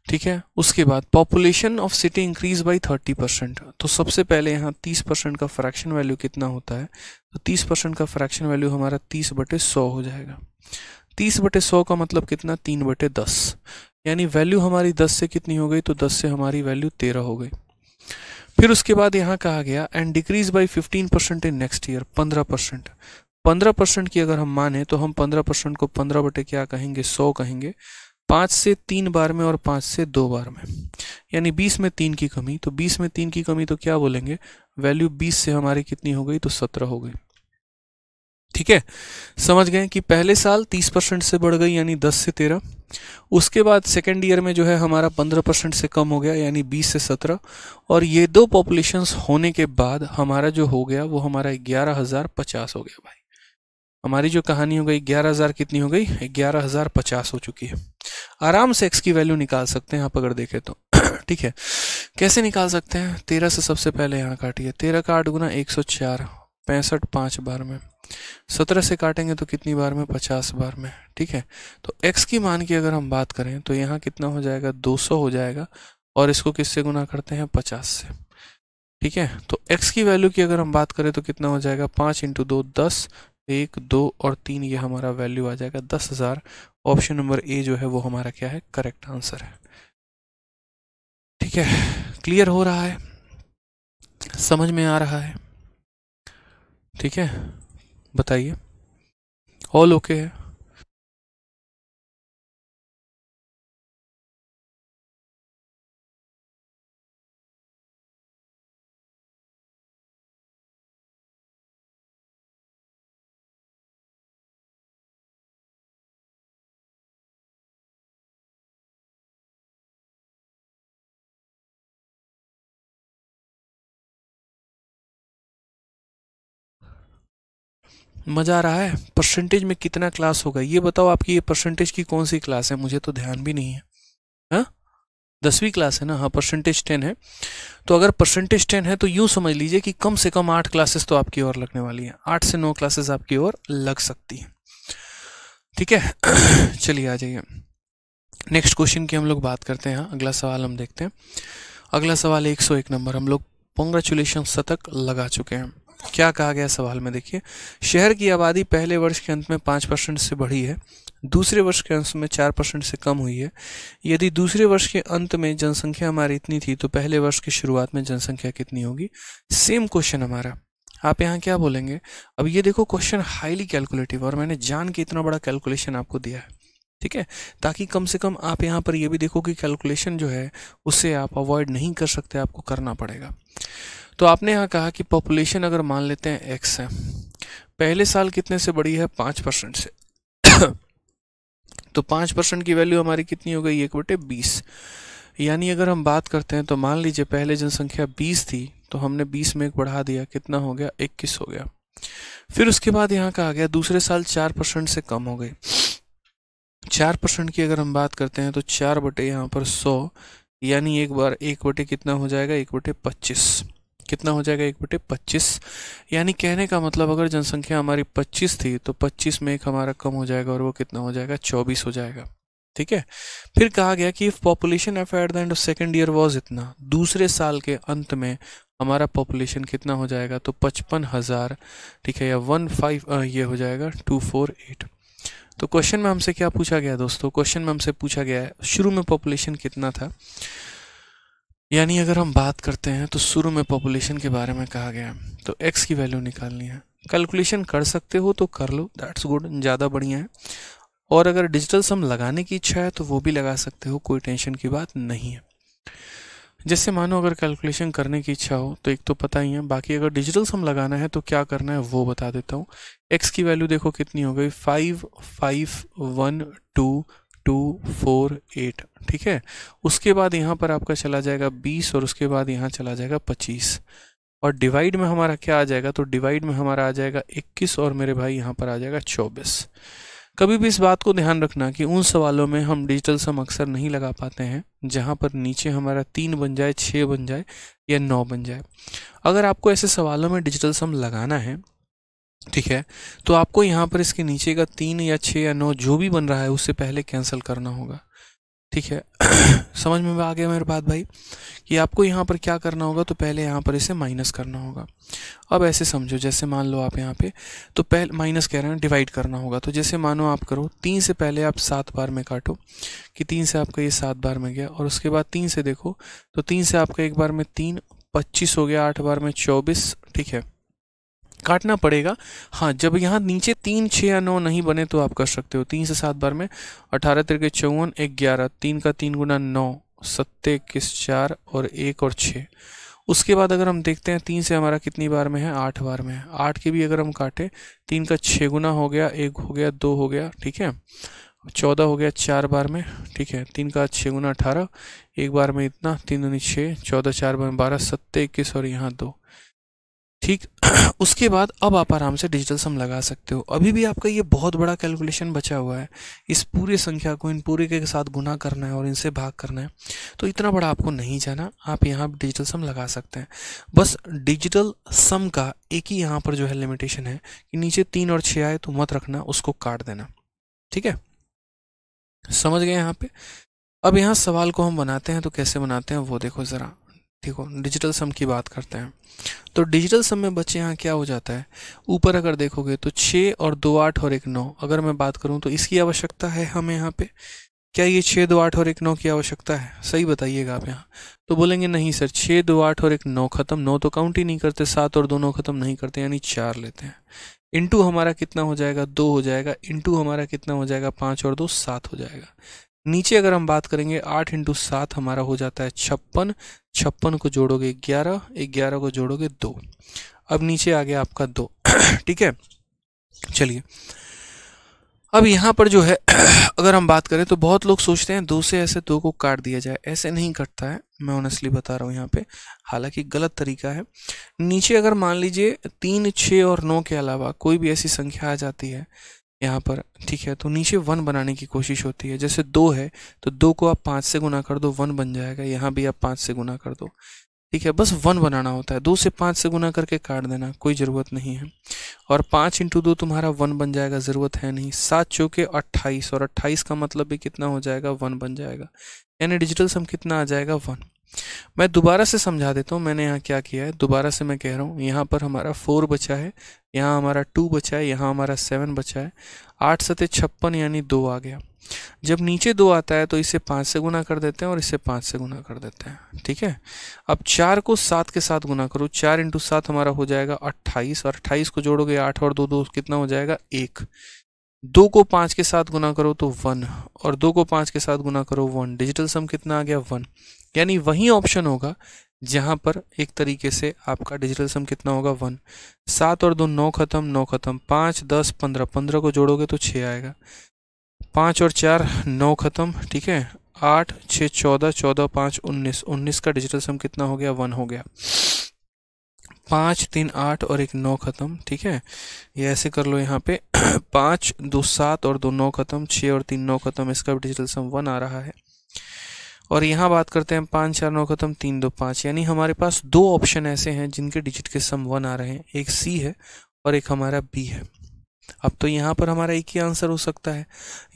ठीक है। उसके बाद population of city increase by 30%। तो सबसे पहले यहाँ 30% का फ्रैक्शन वैल्यू कितना होता है, तो 30% का फ्रैक्शन वैल्यू हमारा 30/100 हो जाएगा। 30/100 का मतलब कितना, 3/10, यानी वैल्यू हमारी 10 से कितनी हो गई, तो 10 से हमारी वैल्यू 13 हो गई। फिर उसके बाद यहाँ कहा गया and decrease by 15% in next year, 15%। 15% की अगर हम माने तो हम 15% को 15 क्या कहेंगे, 100 कहेंगे। 5 से 3 बार में और 5 से 2 बार में, यानी 20 में 3 की कमी। तो 20 में 3 की कमी तो क्या बोलेंगे, वैल्यू 20 से हमारी कितनी हो गई, तो 17 हो गई। ठीक है, समझ गए कि पहले साल 30% से बढ़ गई यानी 10 से 13। उसके बाद सेकेंड ईयर में जो है हमारा 15% से कम हो गया यानी 20 से 17। और ये 2 पॉपुलेशंस होने के बाद हमारा जो हो गया वो हमारा 11,050 हो गया भाई। हमारी जो कहानी हो गई 11,000 कितनी हो गई, 11,050 हो चुकी है। आराम से x की वैल्यू निकाल सकते हैं आप अगर देखें तो। ठीक है, कैसे निकाल सकते हैं, 13 से सबसे पहले यहाँ काटिए, 13 का 8 गुना 104, 65 5 बार में। 17 से काटेंगे तो कितनी बार में, 50 बार में। ठीक है, तो x की मान की अगर हम बात करें तो यहाँ कितना हो जाएगा, 200 हो जाएगा, और इसको किससे गुना करते हैं, 50 से। ठीक है, तो x की वैल्यू की अगर हम बात करें तो कितना हो जाएगा, 5 × 2 10, 1 2 और 3, ये हमारा वैल्यू आ जाएगा 10,000। ऑप्शन नंबर ए जो है वो हमारा क्या है, करेक्ट आंसर है। ठीक है, क्लियर हो रहा है, समझ में आ रहा है। ठीक है, बताइए, ऑल ओके है। मजा आ रहा है। परसेंटेज में कितना क्लास होगा ये बताओ, आपकी ये परसेंटेज की कौन सी क्लास है, मुझे तो ध्यान भी नहीं है। हाँ, 10वीं क्लास है ना, हाँ परसेंटेज 10 है। तो अगर परसेंटेज 10 है तो यूं समझ लीजिए कि कम से कम 8 क्लासेस तो आपकी और लगने वाली हैं, 8 से 9 क्लासेस आपकी और लग सकती हैं। ठीक है, चलिए आ जाइए नेक्स्ट क्वेश्चन की हम लोग बात करते हैं। अगला सवाल हम देखते हैं। अगला सवाल 101 नंबर, हम लोग कांग्रेचुलेशन शतक लगा चुके हैं। क्या कहा गया सवाल में, देखिए, शहर की आबादी पहले वर्ष के अंत में 5% से बढ़ी है, दूसरे वर्ष के अंत में 4% से कम हुई है। यदि दूसरे वर्ष के अंत में जनसंख्या हमारी इतनी थी तो पहले वर्ष की शुरुआत में जनसंख्या कितनी होगी। सेम क्वेश्चन हमारा, आप यहाँ क्या बोलेंगे। अब ये देखो क्वेश्चन हाईली कैलकुलेटिव, और मैंने जान के इतना बड़ा कैलकुलेशन आपको दिया है, ठीक है, ताकि कम से कम आप यहाँ पर ये भी देखो कि कैलकुलेशन जो है उससे आप अवॉइड नहीं कर सकते, आपको करना पड़ेगा। तो आपने यहाँ कहा कि पॉपुलेशन अगर मान लेते हैं x है, पहले साल कितने से बढ़ी है, 5% से। तो 5% की वैल्यू हमारी कितनी हो गई, 1/20। यानी अगर हम बात करते हैं तो मान लीजिए पहले जनसंख्या 20 थी तो हमने 20 में 1 बढ़ा दिया, कितना हो गया, 21 हो गया। फिर उसके बाद यहाँ कहा गया दूसरे साल 4% से कम हो गई। 4% की अगर हम बात करते हैं तो 4 बटे यहाँ पर 100, यानी 1 बटे कितना हो जाएगा, 1/25। कितना हो जाएगा, 1/25। यानी कहने का मतलब अगर जनसंख्या हमारी 25 थी तो 25 में 1 हमारा कम हो जाएगा और वो कितना हो जाएगा, 24 हो जाएगा। ठीक है। फिर कहा गया कि if population at the end of second year was इतना, दूसरे साल के अंत में हमारा पॉपुलेशन कितना हो जाएगा, तो 55,000, ठीक है, या 15 ये हो जाएगा 248। तो क्वेश्चन में हमसे क्या पूछा गया दोस्तों, क्वेश्चन में हमसे पूछा गया है शुरू में पॉपुलेशन कितना था, यानी अगर हम बात करते हैं तो शुरू में पॉपुलेशन के बारे में कहा गया है, तो x की वैल्यू निकालनी है। कैलकुलेशन कर सकते हो तो कर लो, दैट्स गुड, ज़्यादा बढ़िया है। और अगर डिजिटल सम लगाने की इच्छा है तो वो भी लगा सकते हो, कोई टेंशन की बात नहीं है। जैसे मानो अगर कैलकुलेशन करने की इच्छा हो तो एक तो पता ही है, बाकी अगर डिजिटल सम लगाना है तो क्या करना है वो बता देता हूँ। x की वैल्यू देखो कितनी हो गई, 5 5 1 2 2 4 8, ठीक है। उसके बाद यहाँ पर आपका चला जाएगा 20 और उसके बाद यहाँ चला जाएगा 25, और डिवाइड में हमारा क्या आ जाएगा, तो डिवाइड में हमारा आ जाएगा 21 और मेरे भाई यहाँ पर आ जाएगा 24। कभी भी इस बात को ध्यान रखना कि उन सवालों में हम डिजिटल सम अक्सर नहीं लगा पाते हैं जहाँ पर नीचे हमारा 3 बन जाए, 6 बन जाए या 9 बन जाए। अगर आपको ऐसे सवालों में डिजिटल सम लगाना है, ठीक है, तो आपको यहाँ पर इसके नीचे का 3 या 6 या 9 जो भी बन रहा है उससे पहले कैंसिल करना होगा, ठीक है। समझ में आ गया मेरी बात भाई, कि आपको यहाँ पर क्या करना होगा, तो पहले यहाँ पर इसे माइनस करना होगा। अब ऐसे समझो, जैसे मान लो आप यहाँ पे, तो पहले माइनस कह रहे हैं, डिवाइड करना होगा। तो जैसे मानो आप करो 3 से पहले आप 7 बार में काटो, कि 3 से आपका ये 7 बार में गया, और उसके बाद 3 से देखो तो 3 से आपका एक बार में 3, 25 हो गया, 8 बार में 24, ठीक है, काटना पड़ेगा। हाँ, जब यहाँ नीचे 3 6 या 9 नहीं बने तो आप कर सकते हो 3 से 7 बार में, 18 तिरके 54, 11, 3 का 3 गुना 9, 7 21 4 और 1 और 6। उसके बाद अगर हम देखते हैं 3 से हमारा कितनी बार में है, 8 बार में है। 8 के भी अगर हम काटे, 3 का 6 गुना हो गया, 1 हो गया, 2 हो गया, ठीक है, 14 हो गया 4 बार में, ठीक है, 3 का 6 गुना 18, एक बार में इतना, 3 दूनी 6, 14 4 बार में 12, 7 21 और यहाँ 2, ठीक। उसके बाद अब आप आराम से डिजिटल सम लगा सकते हो। अभी भी आपका ये बहुत बड़ा कैलकुलेशन बचा हुआ है, इस पूरे संख्या को इन पूरे के साथ गुना करना है और इनसे भाग करना है, तो इतना बड़ा आपको नहीं जाना, आप यहाँ डिजिटल सम लगा सकते हैं। बस डिजिटल सम का एक ही यहाँ पर जो है लिमिटेशन है कि नीचे 3 और 6 आए तो मत रखना, उसको काट देना, ठीक है, समझ गए यहाँ पे। अब यहाँ सवाल को हम बनाते हैं तो कैसे बनाते हैं वो देखो ज़रा, ठीक हो। डिजिटल सम की बात करते हैं, तो डिजिटल सम में बच्चे यहाँ क्या हो जाता है, ऊपर अगर देखोगे तो 6 और 2 8 और 1 9, अगर मैं बात करूँ तो इसकी आवश्यकता है हमें यहाँ पे, क्या ये 6 2 8 और 1 9 की आवश्यकता है, सही बताइएगा आप यहाँ। तो बोलेंगे नहीं सर, 6 2 8 और 1 9 खत्म, 9 तो काउंट ही नहीं करते, 7 और 2 9 खत्म नहीं करते, यानी 4 लेते हैं। इंटू हमारा कितना हो जाएगा, 2 हो जाएगा, इंटू हमारा कितना हो जाएगा, 5 और 2 7 हो जाएगा। नीचे अगर हम बात करेंगे 8 इंटू 7 हमारा हो जाता है 56, 56 को जोड़ोगे 11, 11 को जोड़ोगे 2, अब नीचे आ गया आपका 2, ठीक है। चलिए अब यहाँ पर जो है अगर हम बात करें तो बहुत लोग सोचते हैं 2 से ऐसे 2 को काट दिया जाए, ऐसे नहीं कटता है, मैं ऑनेस्टली बता रहा हूँ यहाँ पे, हालांकि गलत तरीका है। नीचे अगर मान लीजिए 3 6 और 9 के अलावा कोई भी ऐसी संख्या आ जाती है यहाँ पर, ठीक है, तो नीचे 1 बनाने की कोशिश होती है। जैसे 2 है तो 2 को आप 5 से गुना कर दो, 1 बन जाएगा, यहाँ भी आप 5 से गुना कर दो, ठीक है, बस 1 बनाना होता है। 2 से 5 से गुना करके काट देना, कोई ज़रूरत नहीं है। और 5 इंटू 2 तुम्हारा 1 बन जाएगा, ज़रूरत है नहीं। 7 चौके 28 और 28 का मतलब भी कितना हो जाएगा, 1 बन जाएगा, यानी डिजिटल सम कितना आ जाएगा, 1। मैं दोबारा से समझा देता हूँ मैंने यहाँ क्या किया है, दोबारा से मैं कह रहा हूँ। यहाँ पर हमारा 4 बचा है, यहाँ हमारा 2 बचा है, यहाँ हमारा 7 बचा है, 8 सते 56 यानी 2 आ गया। जब नीचे 2 आता है तो इसे 5 से गुना कर देते हैं और इसे 5 से गुना कर देते हैं, ठीक है। अब 4 को 7 के साथ गुना करो, 4 इंटू 7 हमारा हो जाएगा 28, और 28 को जोड़ोगे 8 और 2 2 कितना हो जाएगा 1। 2 को 5 के साथ गुना करो तो 1, और 2 को 5 के साथ गुना करो 1, डिजिटल सम कितना आ गया 1। यानी वही ऑप्शन होगा जहां पर एक तरीके से आपका डिजिटल सम कितना होगा 1। 7 और 2 9 खत्म, 9 खत्म, 5 10 15, 15 को जोड़ोगे तो 6 आएगा, 5 और 4 9 खत्म, ठीक है, 8 6 14, 14 5 19, 19 का डिजिटल सम कितना हो गया 1 हो गया। 5 3 8 और 1 9 खत्म, ठीक है, ये ऐसे कर लो यहाँ पे 5 2 7 और 2 9 खत्म, 6 और 3 9 खत्म, इसका डिजिटल सम 1 आ रहा है। और यहाँ बात करते हैं 5 4 9 खत्म, 3 2 5, यानी हमारे पास 2 ऑप्शन ऐसे हैं जिनके डिजिट के सम 1 आ रहे हैं, एक सी है और एक हमारा बी है। अब तो यहाँ पर हमारा एक ही आंसर हो सकता है,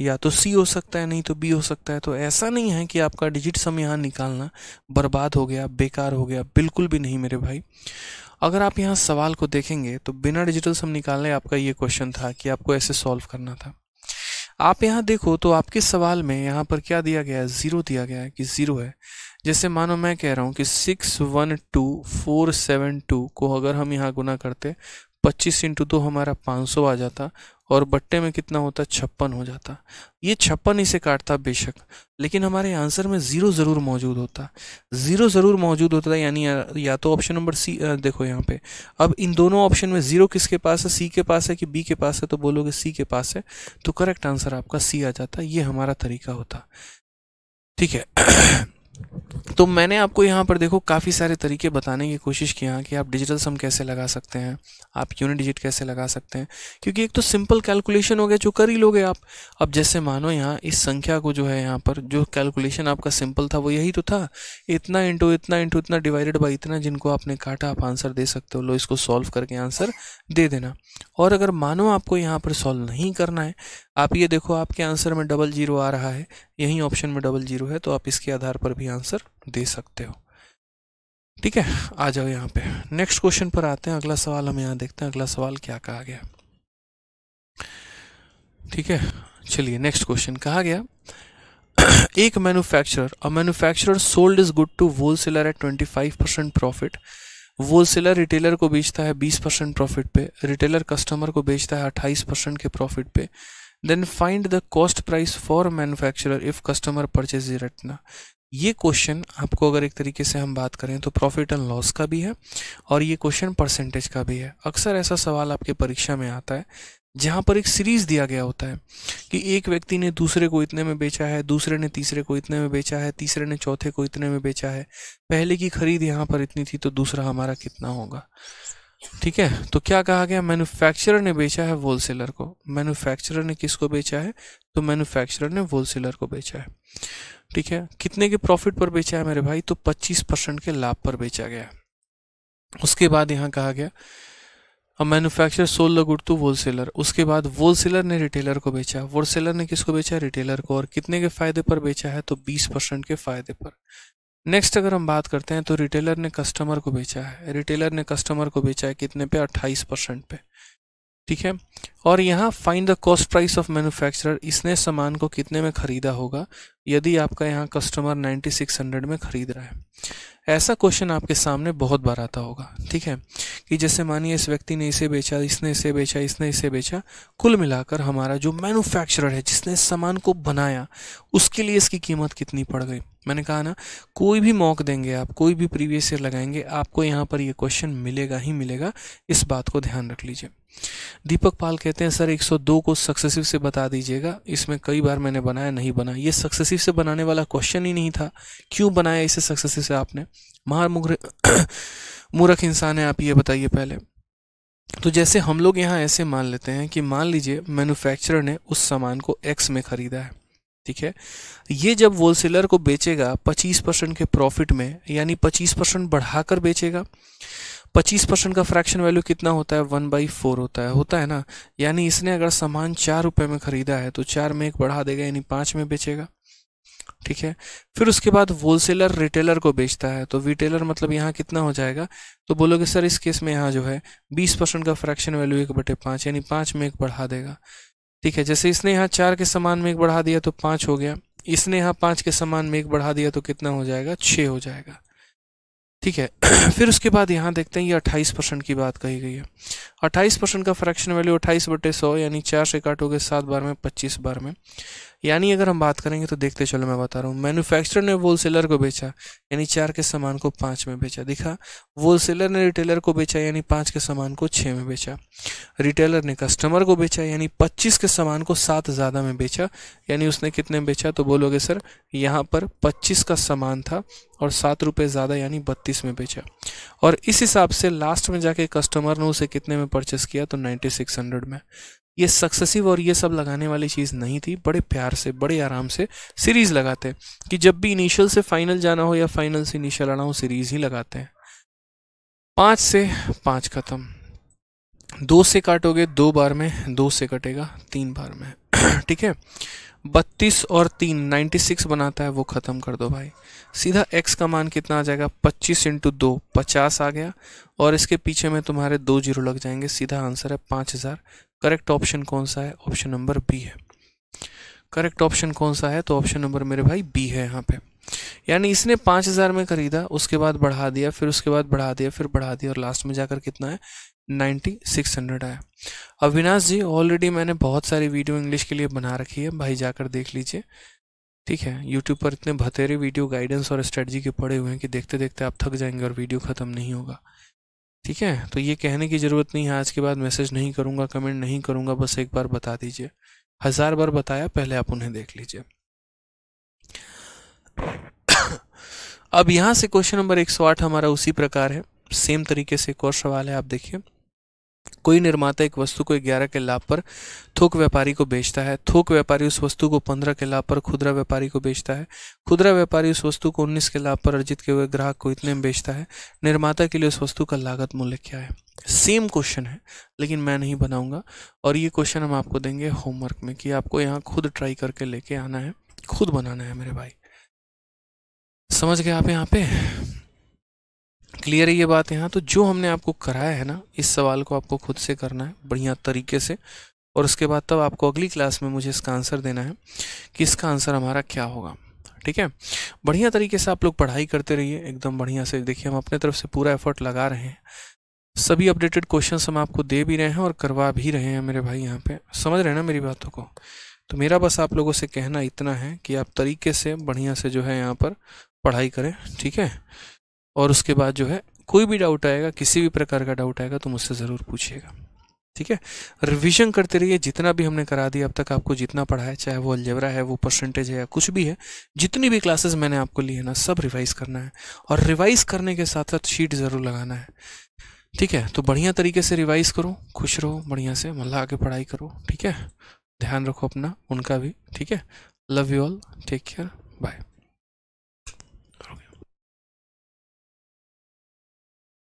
या तो सी हो सकता है, नहीं तो बी हो सकता है। तो ऐसा नहीं है कि आपका डिजिट सम यहाँ निकालना बर्बाद हो गया, बेकार हो गया, बिल्कुल भी नहीं मेरे भाई। अगर आप यहाँ सवाल को देखेंगे तो बिना डिजिटल सम निकालने आपका ये क्वेश्चन था कि आपको ऐसे सॉल्व करना था। आप यहाँ देखो तो आपके सवाल में यहाँ पर क्या दिया गया है, 0 दिया गया है कि 0 है। जैसे मानो मैं कह रहा हूँ कि 612472 को अगर हम यहाँ गुना करते 25 × 2 हमारा 500 आ जाता, और बट्टे में कितना होता, 56 हो जाता। ये 56 इसे काटता बेशक, लेकिन हमारे आंसर में 0 ज़रूर मौजूद होता, 0 ज़रूर मौजूद होता। यानी या तो ऑप्शन नंबर सी, देखो यहाँ पे अब इन दोनों ऑप्शन में 0 किसके पास है, सी के पास है कि बी के पास है, तो बोलोगे सी के पास है, तो करेक्ट आंसर आपका सी आ जाता। ये हमारा तरीका होता, ठीक है। तो मैंने आपको यहाँ पर देखो काफ़ी सारे तरीके बताने की कोशिश किया कि आप डिजिटल सम कैसे लगा सकते हैं, आप यूनिट डिजिट कैसे लगा सकते हैं, क्योंकि एक तो सिंपल कैलकुलेशन हो गया जो कर ही लोगे आप। अब जैसे मानो यहाँ इस संख्या को जो है यहाँ पर जो कैलकुलेशन आपका सिंपल था वो यही तो था, इतना इंटू इतना इंटू इतना डिवाइडेड बाई इतना, जिनको आपने काटा आप आंसर दे सकते हो। लो इसको सॉल्व करके आंसर दे देना। और अगर मानो आपको यहाँ पर सॉल्व नहीं करना है, आप ये देखो आपके आंसर में 00 आ रहा है, यही ऑप्शन में 00 है, तो आप इसके आधार पर भी आंसर दे सकते हो, ठीक है। आ जाओ यहाँ पे नेक्स्ट क्वेश्चन पर आते हैं। अगला सवाल हम यहाँ देखते हैं, अगला सवाल क्या कहा गया, ठीक है। चलिए नेक्स्ट क्वेश्चन कहा गया एक manufacturer sold is good to wholesaler at 25% profit. Wholesaler retailer को बेचता है 20% प्रॉफिट पे, रिटेलर कस्टमर को बेचता है 28% के प्रॉफिट पे। Then find the cost price for manufacturer if customer purchase it ना। ये क्वेश्चन आपको अगर एक तरीके से हम बात करें तो प्रॉफिट एंड लॉस का भी है, और ये क्वेश्चन परसेंटेज का भी है। अक्सर ऐसा सवाल आपके परीक्षा में आता है जहाँ पर एक सीरीज दिया गया होता है कि एक व्यक्ति ने दूसरे को इतने में बेचा है, दूसरे ने तीसरे को इतने में बेचा है, तीसरे ने चौथे को इतने में बेचा है, पहले की खरीद यहाँ पर इतनी थी तो दूसरा हमारा कितना होगा, ठीक है। तो क्या कहा गया, मैन्युफैक्चरर ने बेचा है होलसेलर को। मैन्युफैक्चरर ने किसको बेचा है, तो मैन्युफैक्चरर ने होलसेलर को बेचा है, ठीक है। कितने के प्रॉफिट पर बेचा है मेरे भाई, तो 25% के लाभ पर बेचा गया। उसके बाद यहाँ कहा गया manufacturer sold the good to wholesaler. उसके बाद होलसेलर ने रिटेलर को बेचा, होलसेलर ने किसको बेचा, रिटेलर को, और कितने के फायदे पर बेचा है, तो 20% के फायदे पर। नेक्स्ट अगर हम बात करते हैं तो रिटेलर ने कस्टमर को बेचा है, रिटेलर ने कस्टमर को बेचा है कितने पे, 28% पे, ठीक है। और यहाँ find the cost price of manufacturer, इसने सामान को कितने में खरीदा होगा यदि आपका यहाँ कस्टमर 9600 में खरीद रहा है। ऐसा क्वेश्चन आपके सामने बहुत बार आता होगा, ठीक है, कि जैसे मानिए इस व्यक्ति ने इसे बेचा, इसने इसे बेचा, इसने इसे बेचा, कुल मिलाकर हमारा जो मैन्युफैक्चरर है जिसने सामान को बनाया उसके लिए इसकी कीमत कितनी पड़ गई। मैंने कहा ना, कोई भी मॉक देंगे आप, कोई भी प्रीवियस ईयर लगाएंगे, आपको यहाँ पर ये क्वेश्चन मिलेगा ही मिलेगा, इस बात को ध्यान रख लीजिए। दीपक पाल कहते हैं सर 102 को सक्सेसिव से बता दीजिएगा, इसमें कई बार मैंने बनाया नहीं बना। ये सक्सेसिव से बनाने वाला क्वेश्चन ही नहीं था, क्यों बनाया इसे सक्सेसिव से आपने, मूर्ख इंसान है आप, ये बताइए पहले। तो जैसे हम लोग यहाँ ऐसे मान लेते हैं कि मान लीजिए मैन्युफैक्चरर ने उस सामान को X में खरीदा है, ठीक है। ये जब होलसेलर को बेचेगा 25% के प्रॉफिट में, यानी 25% बढ़ाकर बेचेगा। 25% का फ्रैक्शन वैल्यू कितना होता है, 1/4 होता है ना। यानी इसने अगर सामान 4 रुपये में खरीदा है तो 4 में 1 बढ़ा देगा, यानी 5 में बेचेगा, ठीक है। फिर उसके बाद होलसेलर रिटेलर को बेचता है, तो रिटेलर मतलब यहाँ कितना हो जाएगा, तो बोलोगे सर इस केस में यहाँ जो है 20% का फ्रैक्शन वैल्यू 1/5, यानी 5 में 1 बढ़ा देगा, ठीक है। जैसे इसने यहाँ 4 के सामान में 1 बढ़ा दिया तो 5 हो गया, इसने यहाँ 5 के सामान में 1 बढ़ा दिया तो कितना हो जाएगा, 6 हो जाएगा, ठीक है। फिर उसके बाद यहाँ देखते हैं ये 28% की बात कही गई है। 28% का फ्रैक्शन वैल्यू 28/100, यानी 4 से काटोगे 7 बार में, 25 बार में। यानी अगर हम बात करेंगे तो देखते चलो, मैं बता रहा हूँ। मैन्युफैक्चरर ने होलसेलर को बेचा, यानी 4 के सामान को 5 में बेचा, दिखा। होलसेलर ने रिटेलर को बेचा, यानी 5 के सामान को 6 में बेचा। रिटेलर ने कस्टमर को बेचा, यानी 25 के सामान को 7 ज़्यादा में बेचा, यानी उसने कितने में बेचा, तो बोलोगे सर यहाँ पर 25 का सामान था और 7 रुपये ज़्यादा, यानी 32 में बेचा। और इस हिसाब से लास्ट में जाके कस्टमर ने उसे कितने में परचेस किया, तो 9600 में। ये सक्सेसिव और ये सब लगाने वाली चीज़ नहीं थी, बड़े प्यार से बड़े आराम से सीरीज़ लगाते कि जब भी इनिशियल से फाइनल जाना हो या फाइनल से इनिशियल आना हो, सीरीज़ ही लगाते हैं। 5 से 5 खत्म, 2 से काटोगे 2 बार में, 2 से कटेगा 3 बार में। ठीक है, 32 और 3 96 बनाता है, वो ख़त्म कर दो भाई। सीधा x का मान कितना आ जाएगा, 25 इंटू 2 50 आ गया, और इसके पीछे में तुम्हारे 2 जीरो लग जाएंगे, सीधा आंसर है 5000। करेक्ट ऑप्शन कौन सा है, ऑप्शन नंबर बी है। करेक्ट ऑप्शन कौन सा है, तो ऑप्शन नंबर मेरे भाई बी है यहाँ पे। यानी इसने 5000 में खरीदा, उसके बाद बढ़ा दिया, फिर उसके बाद बढ़ा दिया, फिर बढ़ा दिया, और लास्ट में जाकर कितना है, 9600 आया। अविनाश जी, ऑलरेडी मैंने बहुत सारी वीडियो इंग्लिश के लिए बना रखी है भाई, जाकर देख लीजिए। ठीक है, यूट्यूब पर इतने भतेरे वीडियो गाइडेंस और स्ट्रेटजी के पड़े हुए हैं कि देखते देखते आप थक जाएंगे और वीडियो ख़त्म नहीं होगा। ठीक है, तो ये कहने की ज़रूरत नहीं है, आज के बाद मैसेज नहीं करूँगा, कमेंट नहीं करूँगा, बस एक बार बता दीजिए। 1000 बार बताया, पहले आप उन्हें देख लीजिए। अब यहाँ से क्वेश्चन नंबर 108 हमारा उसी प्रकार है, सेम तरीके से एक और सवाल है, आप देखिए। कोई निर्माता एक वस्तु को 11 के लाभ पर थोक व्यापारी को बेचता है। थोक व्यापारी उस वस्तु को 15 के लाभ पर खुदरा व्यापारी को बेचता है। खुदरा व्यापारी उस वस्तु को 19 के लाभ पर अर्जित किए हुए ग्राहक को इतने में बेचता है। निर्माता के लिए उस वस्तु का लागत मूल्य क्या है। सेम क्वेश्चन है, लेकिन मैं नहीं बनाऊंगा, और ये क्वेश्चन हम आपको देंगे होमवर्क में, कि आपको यहाँ खुद ट्राई करके लेके आना है, खुद बनाना है मेरे भाई। समझ गए आप यहाँ पे, क्लियर है ये बात यहाँ। तो जो हमने आपको कराया है ना, इस सवाल को आपको खुद से करना है बढ़िया तरीके से, और उसके बाद तब आपको अगली क्लास में मुझे इसका आंसर देना है कि इसका आंसर हमारा क्या होगा। ठीक है, बढ़िया तरीके से आप लोग पढ़ाई करते रहिए, एकदम बढ़िया से। देखिए, हम अपने तरफ से पूरा एफर्ट लगा रहे हैं, सभी अपडेटेड क्वेश्चंस हम आपको दे भी रहे हैं और करवा भी रहे हैं मेरे भाई। यहाँ पे समझ रहे हैं ना मेरी बातों को। तो मेरा बस आप लोगों से कहना इतना है कि आप तरीके से बढ़िया से जो है यहाँ पर पढ़ाई करें। ठीक है, और उसके बाद जो है कोई भी डाउट आएगा, किसी भी प्रकार का डाउट आएगा तो मुझसे ज़रूर पूछिएगा। ठीक है, रिवीजन करते रहिए, जितना भी हमने करा दिया अब तक, आपको जितना पढ़ा है, चाहे वो अलजेब्रा है, वो परसेंटेज है, या कुछ भी है, जितनी भी क्लासेस मैंने आपको ली है ना, सब रिवाइज करना है, और रिवाइज करने के साथ साथ शीट ज़रूर लगाना है। ठीक है, तो बढ़िया तरीके से रिवाइज करो, खुश रहो, बढ़िया से मतलब आके पढ़ाई करो। ठीक है, ध्यान रखो अपना, उनका भी। ठीक है, love you all, take care, bye.